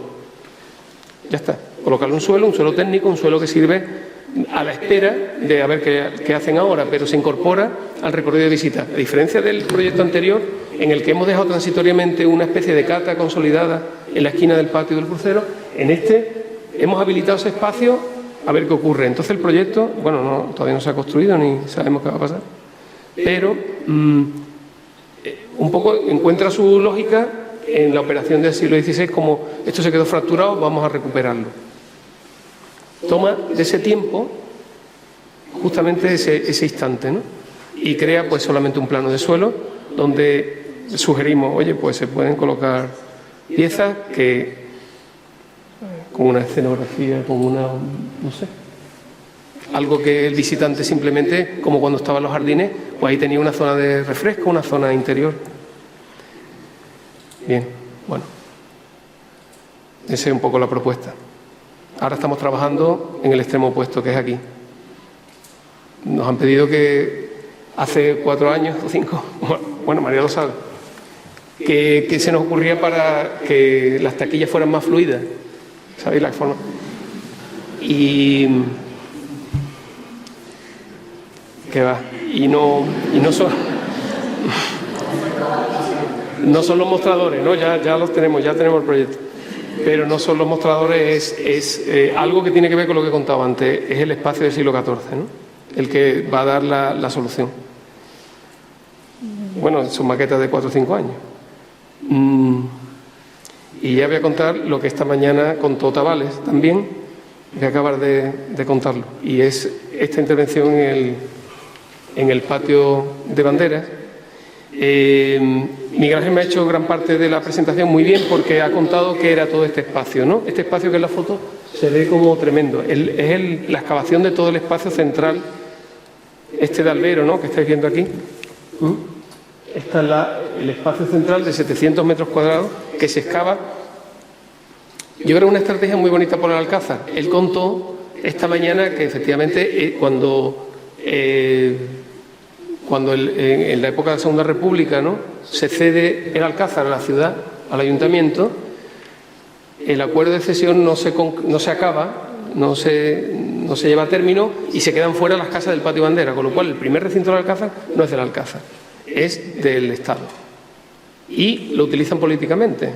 Ya está. Colocarle un suelo técnico, un suelo que sirve a la espera de a ver qué hacen ahora, pero se incorpora al recorrido de visita. A diferencia del proyecto anterior, en el que hemos dejado transitoriamente una especie de cata consolidada en la esquina del patio del crucero, en este hemos habilitado ese espacio a ver qué ocurre. Entonces el proyecto, bueno, todavía no se ha construido ni sabemos qué va a pasar, pero un poco encuentra su lógica en la operación del siglo XVI, como esto se quedó fracturado, vamos a recuperarlo. Toma de ese tiempo justamente ese instante, ¿no? Y crea pues solamente un plano de suelo donde sugerimos, oye, pues se pueden colocar piezas que con una escenografía, con una, no sé, algo que el visitante simplemente, como cuando estaba en los jardines, pues ahí tenía una zona de refresco, una zona interior. Bien, bueno, esa es un poco la propuesta. Ahora estamos trabajando en el extremo opuesto, que es aquí. Nos han pedido que hace 4 años o 5, bueno, María lo sabe, que se nos ocurría para que las taquillas fueran más fluidas, ¿sabéis la forma? Y que va. Y no son... No son los mostradores, ¿no? Ya los tenemos, ya tenemos el proyecto. Pero no son los mostradores, es algo que tiene que ver con lo que he contado antes, es el espacio del siglo XIV, ¿no? El que va a dar la solución. Bueno, son maquetas de 4 o 5 años. Y ya voy a contar lo que esta mañana contó Tabales también, voy a acabar de contarlo. Y es esta intervención en el patio de banderas. Miguel Ángel me ha hecho gran parte de la presentación muy bien porque ha contado qué era todo este espacio, ¿no? Este espacio que en la foto se ve como tremendo. Es la excavación de todo el espacio central, de albero, ¿no? Que estáis viendo aquí. Este es el espacio central de 700 metros cuadrados que se excava. Yo creo una estrategia muy bonita por el Alcázar. Él contó esta mañana que efectivamente cuando en la época de la Segunda República, ¿no?, se cede el Alcázar a la ciudad, al ayuntamiento, el acuerdo de cesión no se acaba, no se lleva a término y se quedan fuera las casas del patio bandera, con lo cual el primer recinto del Alcázar no es del Alcázar, es del Estado. Y lo utilizan políticamente,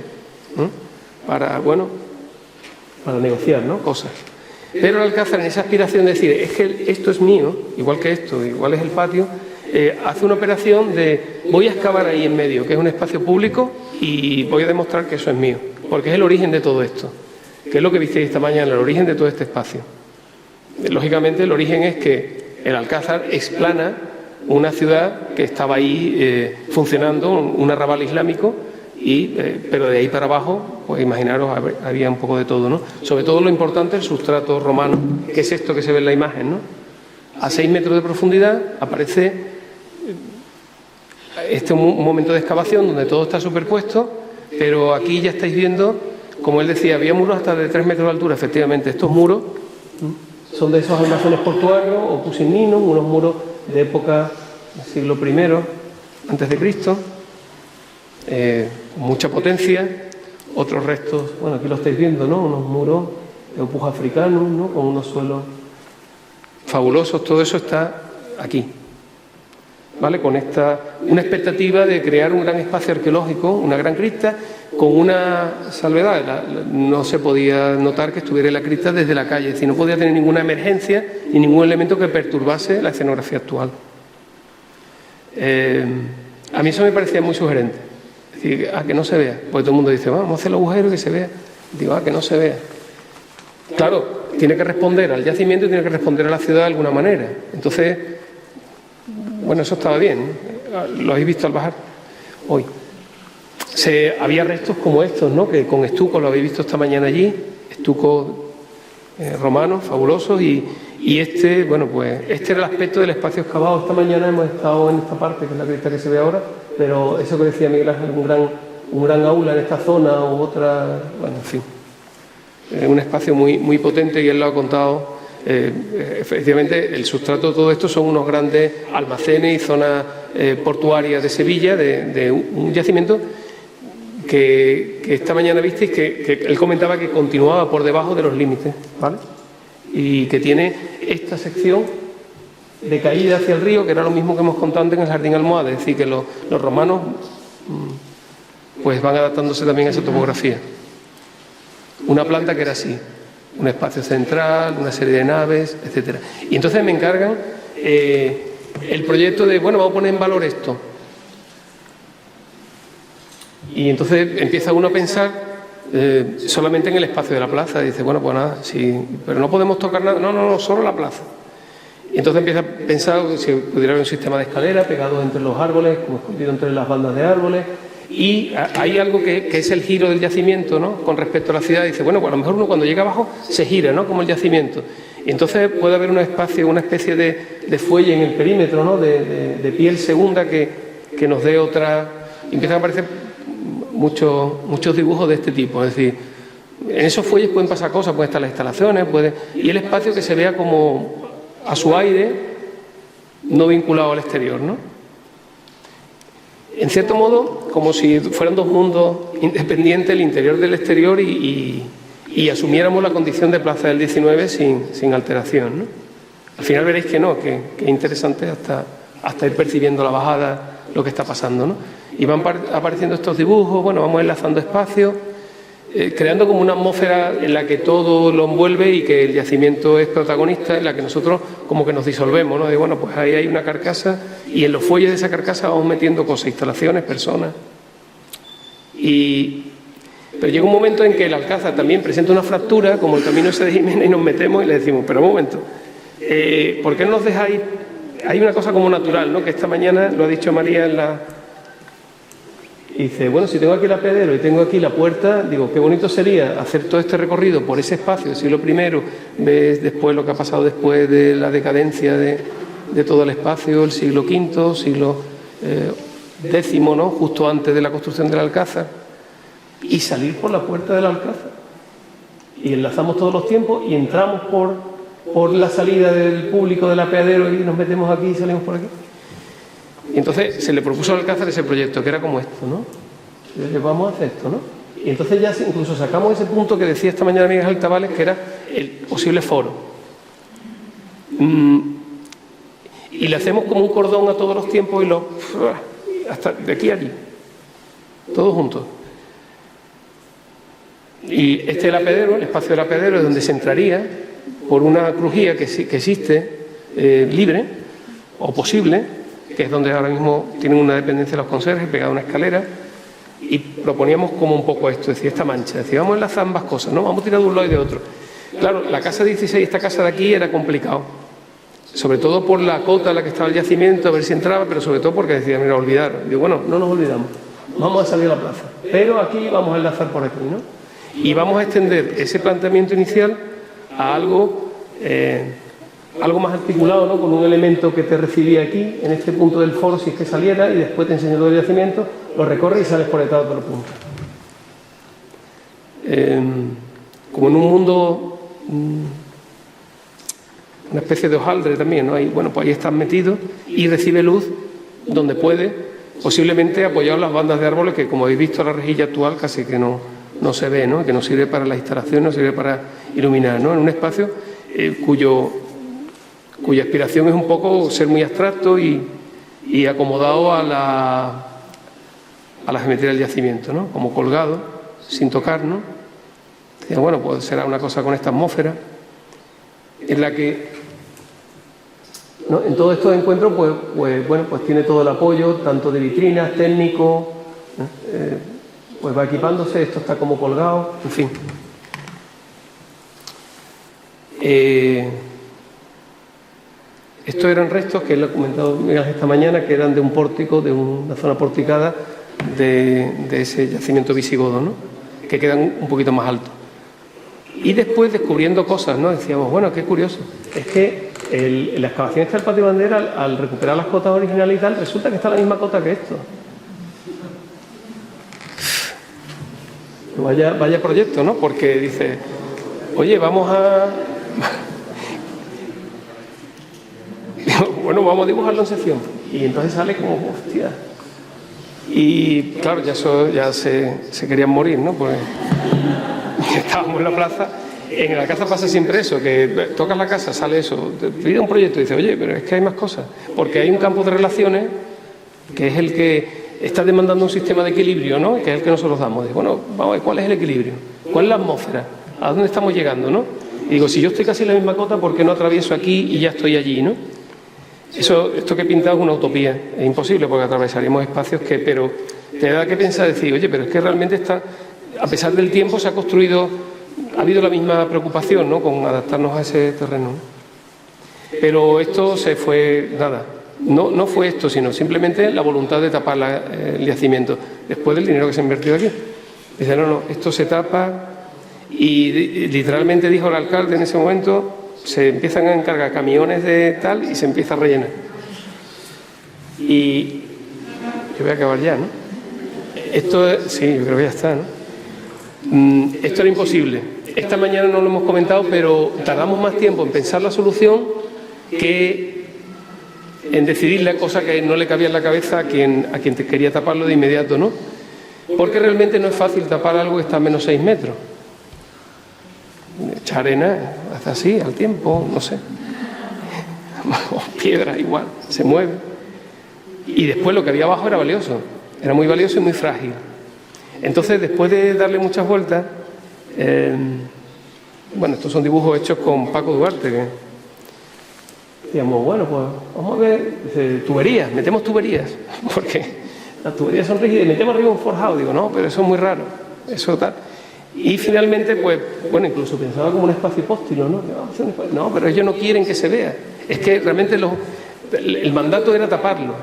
¿no?, para negociar, ¿no?, cosas. Pero el Alcázar, en esa aspiración de decir, es que esto es mío, igual que esto, igual es el patio, hace una operación de voy a excavar ahí en medio, que es un espacio público, y voy a demostrar que eso es mío, porque es el origen de todo esto, que es lo que visteis esta mañana, el origen de todo este espacio. Lógicamente el origen es que el Alcázar explana una ciudad que estaba ahí funcionando, un arrabal islámico, pero de ahí para abajo, pues imaginaros, había un poco de todo, ¿no? Sobre todo lo importante, el sustrato romano, que es esto que se ve en la imagen, ¿no? A 6 metros de profundidad aparece un momento de excavación donde todo está superpuesto, pero aquí ya estáis viendo, como él decía, había muros hasta de 3 metros de altura. Efectivamente, estos muros son de esos almacenes portuarios o pusinninos, unos muros de época del siglo I antes de Cristo, con mucha potencia. Otros restos, bueno, aquí lo estáis viendo, ¿no?, unos muros de opus africanos, ¿no?, con unos suelos fabulosos. Todo eso está aquí, ¿vale? Con una expectativa de crear un gran espacio arqueológico, una gran cripta, con una salvedad. No se podía notar que estuviera la cripta desde la calle, es decir, no podía tener ninguna emergencia ni ningún elemento que perturbase la escenografía actual. A mí eso me parecía muy sugerente. Es decir, que no se vea, porque todo el mundo dice, vamos a hacer el agujero y que se vea. Digo, que no se vea. Claro, tiene que responder al yacimiento y tiene que responder a la ciudad de alguna manera. Entonces, bueno, eso estaba bien, lo habéis visto al bajar hoy. Había restos como estos, ¿no?, que con estuco, lo habéis visto esta mañana allí, estucos romanos, fabulosos, y bueno, pues este era el aspecto del espacio excavado. Esta mañana hemos estado en esta parte, que es la cripta que se ve ahora, pero eso que decía Miguel Ángel, un gran aula en esta zona u otra, bueno, en fin. Un espacio muy, muy potente, y él lo ha contado. Efectivamente, el sustrato de todo esto son unos grandes almacenes y zonas portuarias de Sevilla, de un yacimiento que esta mañana visteis que él comentaba que continuaba por debajo de los límites, ¿vale? Y que tiene esta sección de caída hacia el río, que era lo mismo que hemos contado antes en el Jardín Almohade, es decir, que los romanos pues van adaptándose también a esa topografía. Una planta que era así, un espacio central, una serie de naves, etcétera. Y entonces me encargan el proyecto de, bueno, vamos a poner en valor esto. Y entonces empieza uno a pensar solamente en el espacio de la plaza. Dice, bueno, pues nada, sí, pero no podemos tocar nada. No, solo la plaza. Y entonces empieza a pensar si pudiera haber un sistema de escalera pegado entre los árboles, como escondido entre las bandas de árboles. Y hay algo que es el giro del yacimiento, ¿no?, con respecto a la ciudad. Dice, bueno, pues a lo mejor uno cuando llega abajo se gira, ¿no?, como el yacimiento. Y entonces puede haber un espacio, una especie de fuelle en el perímetro, ¿no?, de piel segunda que nos dé otra. Y empiezan a aparecer muchos dibujos de este tipo. Es decir, en esos fuelles pueden pasar cosas, pueden estar las instalaciones, y el espacio que se vea como a su aire, no vinculado al exterior, ¿no? En cierto modo, como si fueran dos mundos independientes, el interior del exterior, y asumiéramos la condición de plaza del 19 sin alteración, ¿no? Al final veréis que no, que es interesante hasta ir percibiendo la bajada, lo que está pasando, ¿no? Y van apareciendo estos dibujos, bueno, vamos enlazando espacios, creando como una atmósfera en la que todo lo envuelve y que el yacimiento es protagonista, en la que nosotros como que nos disolvemos, ¿no? De bueno, pues ahí hay una carcasa y en los fuelles de esa carcasa vamos metiendo cosas, instalaciones, personas. Pero llega un momento en que el Alcázar también presenta una fractura, como el camino ese de Jiménez, y nos metemos y le decimos, pero un momento, ¿por qué no nos dejáis? Hay una cosa como natural, ¿no? Que esta mañana lo ha dicho María en la... Y dice, bueno, si tengo aquí el apeadero y tengo aquí la puerta, digo, qué bonito sería hacer todo este recorrido por ese espacio del siglo I, ves después lo que ha pasado después de la decadencia de todo el espacio, el siglo V, siglo X, ¿no? Justo antes de la construcción del Alcázar, y salir por la puerta del Alcázar. Y enlazamos todos los tiempos y entramos por la salida del público del apeadero y nos metemos aquí y salimos por aquí. Y entonces se le propuso al Alcázar ese proyecto, que era como esto, ¿no? Y dije, vamos a hacer esto, ¿no? Y entonces ya incluso sacamos ese punto que decía esta mañana Miguel Altavales, que era el posible foro. Y le hacemos como un cordón a todos los tiempos y hasta de aquí a allí, todos juntos. Y este es el apeadero, el espacio del apeadero, es donde se entraría por una crujía que existe, libre o posible, que es donde ahora mismo tienen una dependencia de los conserjes, pegada a una escalera, y proponíamos como un poco esto, es decir, esta mancha, decir, vamos a enlazar ambas cosas, ¿no? Vamos a tirar de un lado y de otro. Claro, la casa 16, esta casa de aquí era complicado, sobre todo por la cota en la que estaba el yacimiento, a ver si entraba, pero sobre todo porque decía, mira, olvidar. Digo, bueno, no nos olvidamos, vamos a salir a la plaza, pero aquí vamos a enlazar por aquí, ¿no? Y vamos a extender ese planteamiento inicial a algo más articulado, ¿no? Con un elemento que te recibía aquí, en este punto del foro, si es que saliera, y después te enseño todo el yacimiento, lo recorres y sales por detrás de otro punto. Como en un mundo, una especie de hojaldre también, ¿no? Ahí, bueno, pues ahí estás metido y recibe luz donde puede, posiblemente apoyado en las bandas de árboles, que como habéis visto la rejilla actual casi que no se ve, ¿no? Que no sirve para la instalación, no sirve para iluminar, ¿no? En un espacio cuya aspiración es un poco ser muy abstracto y acomodado a la geometría del yacimiento, ¿no? Como colgado, sin tocar, ¿no? Y bueno, pues será una cosa con esta atmósfera en la que, ¿no? En todos estos encuentros pues tiene todo el apoyo, tanto de vitrinas, técnico, pues va equipándose, esto está como colgado, en fin. Estos eran restos que él ha comentado Miguel esta mañana, que eran de un pórtico, de una zona porticada de ese yacimiento visigodo, ¿no? Que quedan un poquito más altos. Y después descubriendo cosas, ¿no? Decíamos, bueno, qué curioso, es que la excavación esta del patio bandera, al recuperar las cotas originales y tal, resulta que está la misma cota que esto. Vaya proyecto, ¿no? Porque dice, oye, vamos a... Bueno, vamos a dibujarlo en sección. Y entonces sale como, hostia. Y claro, ya se querían morir, ¿no? Pues estábamos en la plaza. En la casa pasa siempre eso, que tocas la casa, sale eso, te pide un proyecto y dices, oye, pero es que hay más cosas. Porque hay un campo de relaciones que es el que está demandando un sistema de equilibrio, ¿no? Que es el que nosotros damos. Digo, bueno, vamos a ver, ¿cuál es el equilibrio? ¿Cuál es la atmósfera? ¿A dónde estamos llegando, no? Y digo, si yo estoy casi en la misma cota, ¿por qué no atravieso aquí y ya estoy allí, no? Esto que he pintado es una utopía, es imposible porque atravesaríamos espacios pero te da que pensar, decir, oye, pero es que realmente está, a pesar del tiempo se ha construido, ha habido la misma preocupación, ¿no? Con adaptarnos a ese terreno. Pero esto se fue, nada, no fue esto, sino simplemente la voluntad de tapar el yacimiento, después del dinero que se ha invertido aquí. Dice, no, esto se tapa y literalmente dijo el alcalde en ese momento, se empiezan a encargar camiones de tal y se empieza a rellenar. Y yo voy a acabar ya, ¿no? Sí, yo creo que ya está, ¿no? Esto era imposible. Esta mañana no lo hemos comentado, pero tardamos más tiempo en pensar la solución que en decidir la cosa que no le cabía en la cabeza a quien quería taparlo de inmediato, ¿no? Porque realmente no es fácil tapar algo que está a menos 6 metros. Echar arena, hace así, al tiempo, no sé. piedra igual, se mueve. Y después lo que había abajo era valioso, era muy valioso y muy frágil. Entonces, después de darle muchas vueltas, bueno, estos son dibujos hechos con Paco Duarte, que decíamos, bueno, pues vamos a ver, tuberías, metemos tuberías, porque las tuberías son rígidas, y metemos arriba un forjado. Digo, no, pero eso es muy raro, eso tal. Y finalmente, pues, bueno, incluso pensaba como un espacio hipóstilo, ¿no? No, pero ellos no quieren que se vea. Es que realmente el mandato era taparlo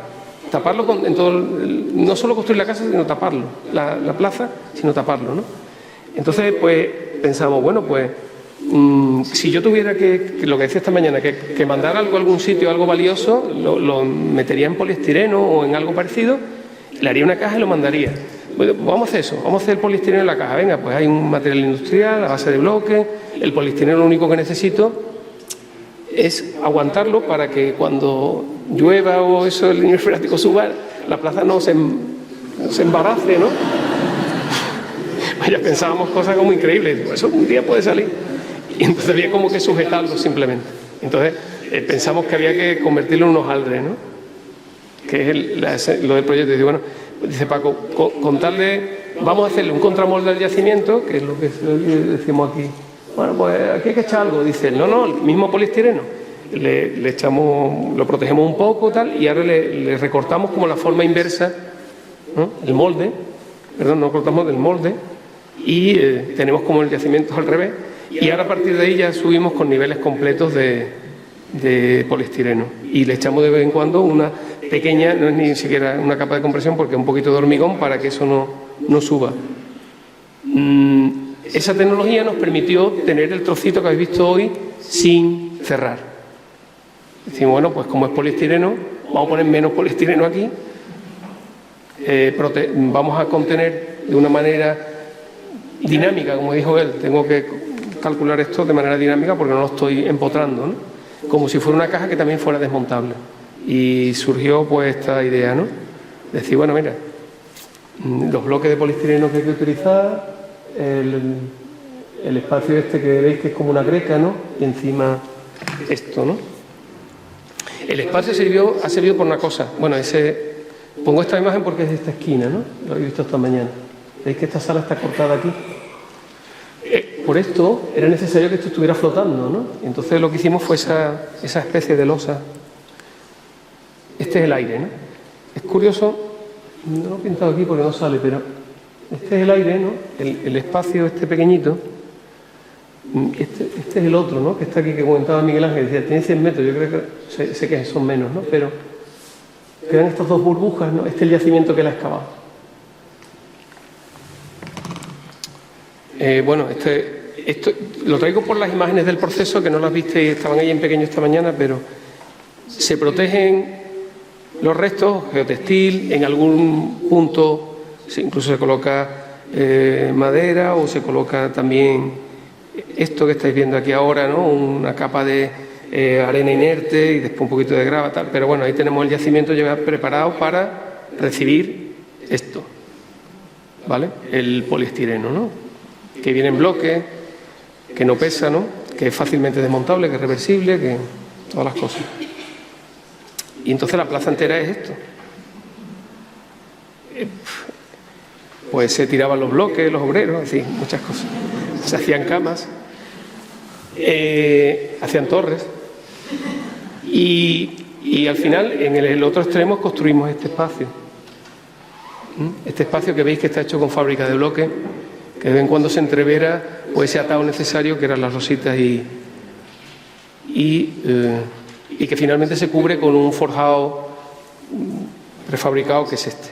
en todo, no solo construir la casa, sino taparlo, la plaza, sino taparlo, ¿no? Entonces, pues, pensamos, bueno, pues, si yo tuviera que lo que decía esta mañana, que mandar algo a algún sitio, algo valioso, lo metería en poliestireno o en algo parecido, le haría una caja y lo mandaría. Bueno, vamos a hacer eso, vamos a hacer el poliestireno en la caja. Venga, pues hay un material industrial a base de bloque, el poliestireno lo único que necesito es aguantarlo para que cuando llueva o eso, el nivel freático suba, la plaza no se embarace, ¿no? Ya pensábamos cosas como increíbles, eso un día puede salir. Y entonces había como que sujetarlo simplemente. Entonces pensamos que había que convertirlo en unos hojaldres, ¿no? Que es lo del proyecto. Y dice, bueno, dice Paco, contarle, vamos a hacerle un contramolde al yacimiento, que es lo que decimos aquí. Bueno, pues aquí hay que echar algo. Dice, no, el mismo poliestireno. Le echamos, lo protegemos un poco, tal, y ahora le recortamos como la forma inversa, ¿no? El molde, perdón, no cortamos del molde, y tenemos como el yacimiento al revés. Y ahora a partir de ahí ya subimos con niveles completos de poliestireno. Y le echamos de vez en cuando una pequeña, no es ni siquiera una capa de compresión, porque es un poquito de hormigón para que eso no suba. Esa tecnología nos permitió tener el trocito que habéis visto hoy sin cerrar. Decimos, bueno, pues como es poliestireno, vamos a poner menos poliestireno aquí, vamos a contener de una manera dinámica, como dijo él. Tengo que calcular esto de manera dinámica porque no lo estoy empotrando, ¿no? Como si fuera una caja que también fuera desmontable. Y surgió pues esta idea, ¿no? Decir, bueno, mira, los bloques de poliestireno que hay que utilizar, el espacio este que veis que es como una greca, ¿no? Y encima esto, ¿no? El espacio ha servido por una cosa. Bueno, pongo esta imagen porque es de esta esquina, ¿no? Lo habéis visto esta mañana. ¿Veis que esta sala está cortada aquí? Por esto era necesario que esto estuviera flotando, ¿no? Y entonces lo que hicimos fue esa especie de losa. Este es el aire, ¿no? Es curioso, no lo he pintado aquí porque no sale, pero este es el aire, ¿no? El espacio este pequeñito. Este es el otro, ¿no? Que está aquí, que comentaba Miguel Ángel, decía, tiene 100 metros, yo creo que sé que son menos, ¿no? Pero quedan estas dos burbujas, ¿no? Este es el yacimiento que él ha excavado. Bueno, esto lo traigo por las imágenes del proceso, que no las visteis, estaban ahí en pequeño esta mañana, pero se protegen los restos, geotextil, en algún punto incluso se coloca madera o se coloca también esto que estáis viendo aquí ahora, ¿no? Una capa de arena inerte y después un poquito de grava, tal. Pero bueno, ahí tenemos el yacimiento ya preparado para recibir esto, ¿vale? El poliestireno, ¿no? Que viene en bloque, que no pesa, ¿no? Que es fácilmente desmontable, que es reversible, que todas las cosas. Y entonces la plaza entera es esto. Pues se tiraban los bloques, los obreros, es decir, muchas cosas. Se hacían camas, hacían torres y al final en el otro extremo construimos este espacio. Este espacio que veis que está hecho con fábrica de bloques, que de vez en cuando se entrevera pues ese atado necesario que eran las rositas y que finalmente se cubre con un forjado prefabricado que es este.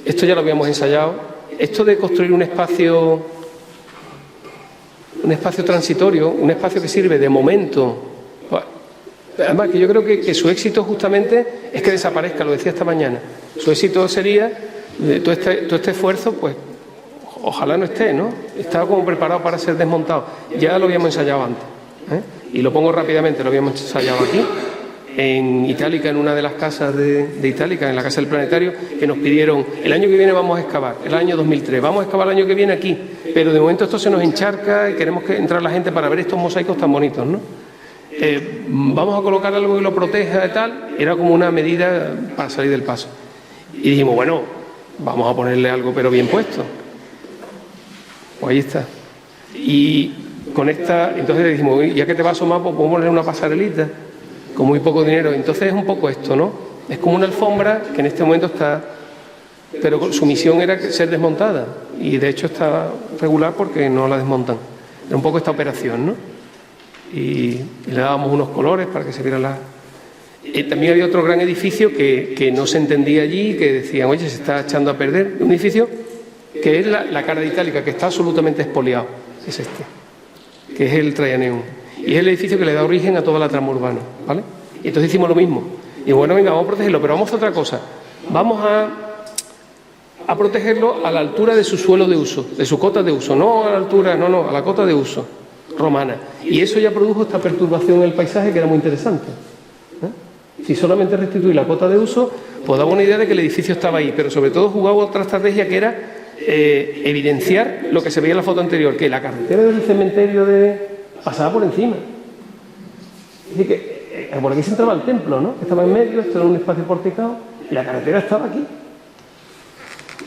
Esto ya lo habíamos ensayado. Esto de construir un espacio transitorio, un espacio que sirve de momento. Además, que yo creo que su éxito justamente es que desaparezca, lo decía esta mañana. Su éxito sería todo este esfuerzo, pues ojalá no esté, ¿no? Estaba como preparado para ser desmontado. Ya lo habíamos ensayado antes, y lo pongo rápidamente, lo habíamos ensayado aquí, en Itálica, en una de las casas de Itálica, en la Casa del Planetario, que nos pidieron, el año que viene vamos a excavar, el año 2003, vamos a excavar el año que viene aquí, pero de momento esto se nos encharca y queremos que entrar la gente para ver estos mosaicos tan bonitos, ¿no? vamos a colocar algo que lo proteja y tal, era como una medida para salir del paso. Y dijimos, bueno, vamos a ponerle algo pero bien puesto. Pues ahí está. Y con esta, entonces dijimos, ya que te va a asomar, pues podemos poner una pasarelita con muy poco dinero. Entonces es un poco esto, ¿no? Es como una alfombra que en este momento está, pero su misión era ser desmontada. Y de hecho está regular porque no la desmontan. Era un poco esta operación, ¿no? Y le dábamos unos colores para que se viera la... también había otro gran edificio que no se entendía allí, que decían, oye, se está echando a perder. Un edificio que es la cara de Itálica, que está absolutamente expoliado, es este, que es el Traianeum. Y es el edificio que le da origen a toda la trama urbana, ¿vale? Y entonces hicimos lo mismo. Y bueno, venga, vamos a protegerlo, pero vamos a otra cosa. Vamos a protegerlo a la altura de su suelo de uso, de su cota de uso, no a la altura, no, a la cota de uso romana. Y eso ya produjo esta perturbación en el paisaje que era muy interesante. Si solamente restituir la cota de uso, pues daba una idea de que el edificio estaba ahí, pero sobre todo jugaba otra estrategia que era evidenciar lo que se veía en la foto anterior, que la carretera del cementerio pasaba por encima. Es decir, que por aquí se entraba el templo, ¿no? Que estaba en medio, esto era un espacio porticado, y la carretera estaba aquí.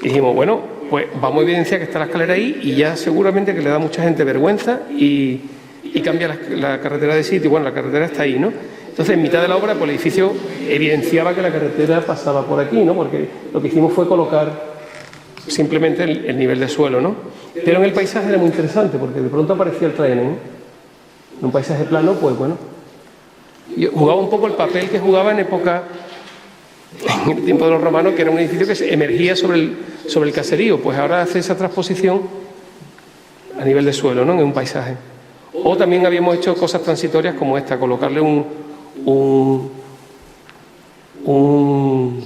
Y dijimos, bueno, pues vamos a evidenciar que está la escalera ahí y ya seguramente que le da a mucha gente vergüenza y cambia la carretera de sitio. Bueno, la carretera está ahí, ¿no? Entonces, en mitad de la obra, pues el edificio evidenciaba que la carretera pasaba por aquí, ¿no? Porque lo que hicimos fue colocar simplemente el nivel de suelo, ¿no? Pero en el paisaje era muy interesante porque de pronto aparecía el Traianeum. En un paisaje plano, pues bueno, yo jugaba un poco el papel que jugaba en época, en el tiempo de los romanos, que era un edificio que se emergía sobre el caserío, pues ahora hace esa transposición a nivel de suelo, ¿no? En un paisaje. O también habíamos hecho cosas transitorias como esta, colocarle un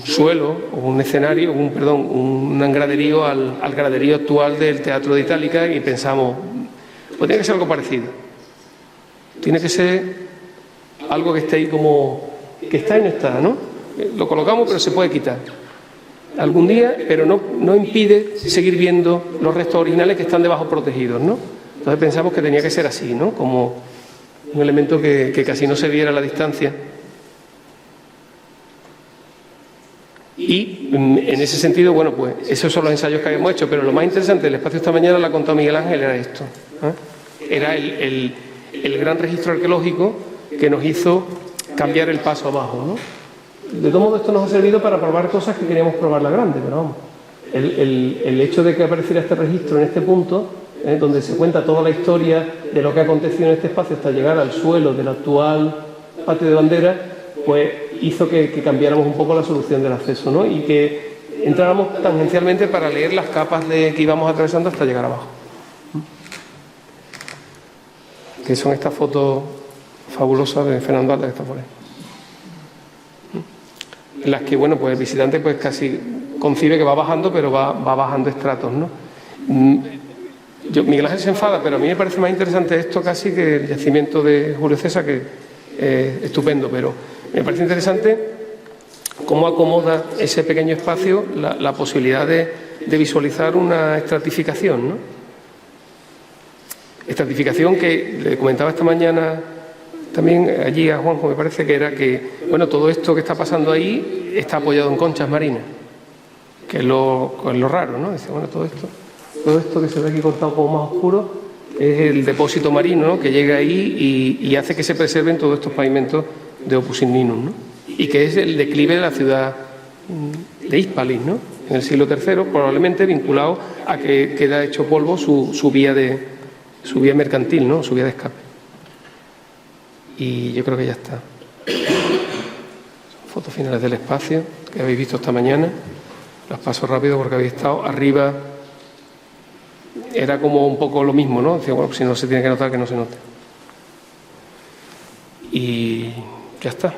suelo, o un escenario, un graderío al graderío actual del Teatro de Itálica y pensamos, pues tiene que ser algo parecido. Tiene que ser algo que esté ahí como, que está y no está, ¿no? Lo colocamos pero se puede quitar algún día, pero no impide seguir viendo los restos originales que están debajo protegidos, ¿no? Entonces pensamos que tenía que ser así, ¿no? Como un elemento que casi no se viera a la distancia. Y en ese sentido, bueno, pues esos son los ensayos que habíamos hecho, pero lo más interesante del espacio esta mañana, lo ha contado Miguel Ángel, era esto, ¿eh? Era el gran registro arqueológico que nos hizo cambiar el paso abajo, ¿no? De todo modo, esto nos ha servido para probar cosas que queríamos probar la grande, pero vamos, el hecho de que apareciera este registro en este punto, donde se cuenta toda la historia de lo que ha acontecido en este espacio hasta llegar al suelo del actual patio de bandera, pues hizo que cambiáramos un poco la solución del acceso, ¿no? Y que entráramos tangencialmente para leer las capas que íbamos atravesando hasta llegar abajo. Que son estas fotos fabulosas de Fernando Alda que está por ahí. En las que, bueno, pues el visitante pues casi concibe que va bajando, pero va bajando estratos, ¿no? Miguel Ángel se enfada, pero a mí me parece más interesante esto casi que el yacimiento de Julio César, que es estupendo, pero me parece interesante cómo acomoda ese pequeño espacio la posibilidad de visualizar una estratificación, ¿no? Estratificación que le comentaba esta mañana también allí a Juanjo, me parece que era que, bueno, todo esto que está pasando ahí está apoyado en conchas marinas, que es lo raro, ¿no? Dice, bueno, todo esto que se ve aquí cortado como más oscuro es el depósito marino, ¿no? Que llega ahí y hace que se preserven todos estos pavimentos de Opus Igninum, ¿no? Y que es el declive de la ciudad de Hispalis, ¿no? En el siglo III, probablemente vinculado a que queda hecho polvo su vía mercantil, ¿no? Su vía de escape. Y yo creo que ya está. Son fotos finales del espacio que habéis visto esta mañana. Las paso rápido porque habéis estado arriba. Era como un poco lo mismo, ¿no? Decía, bueno, pues si no se tiene que notar, que no se note. Y ya está.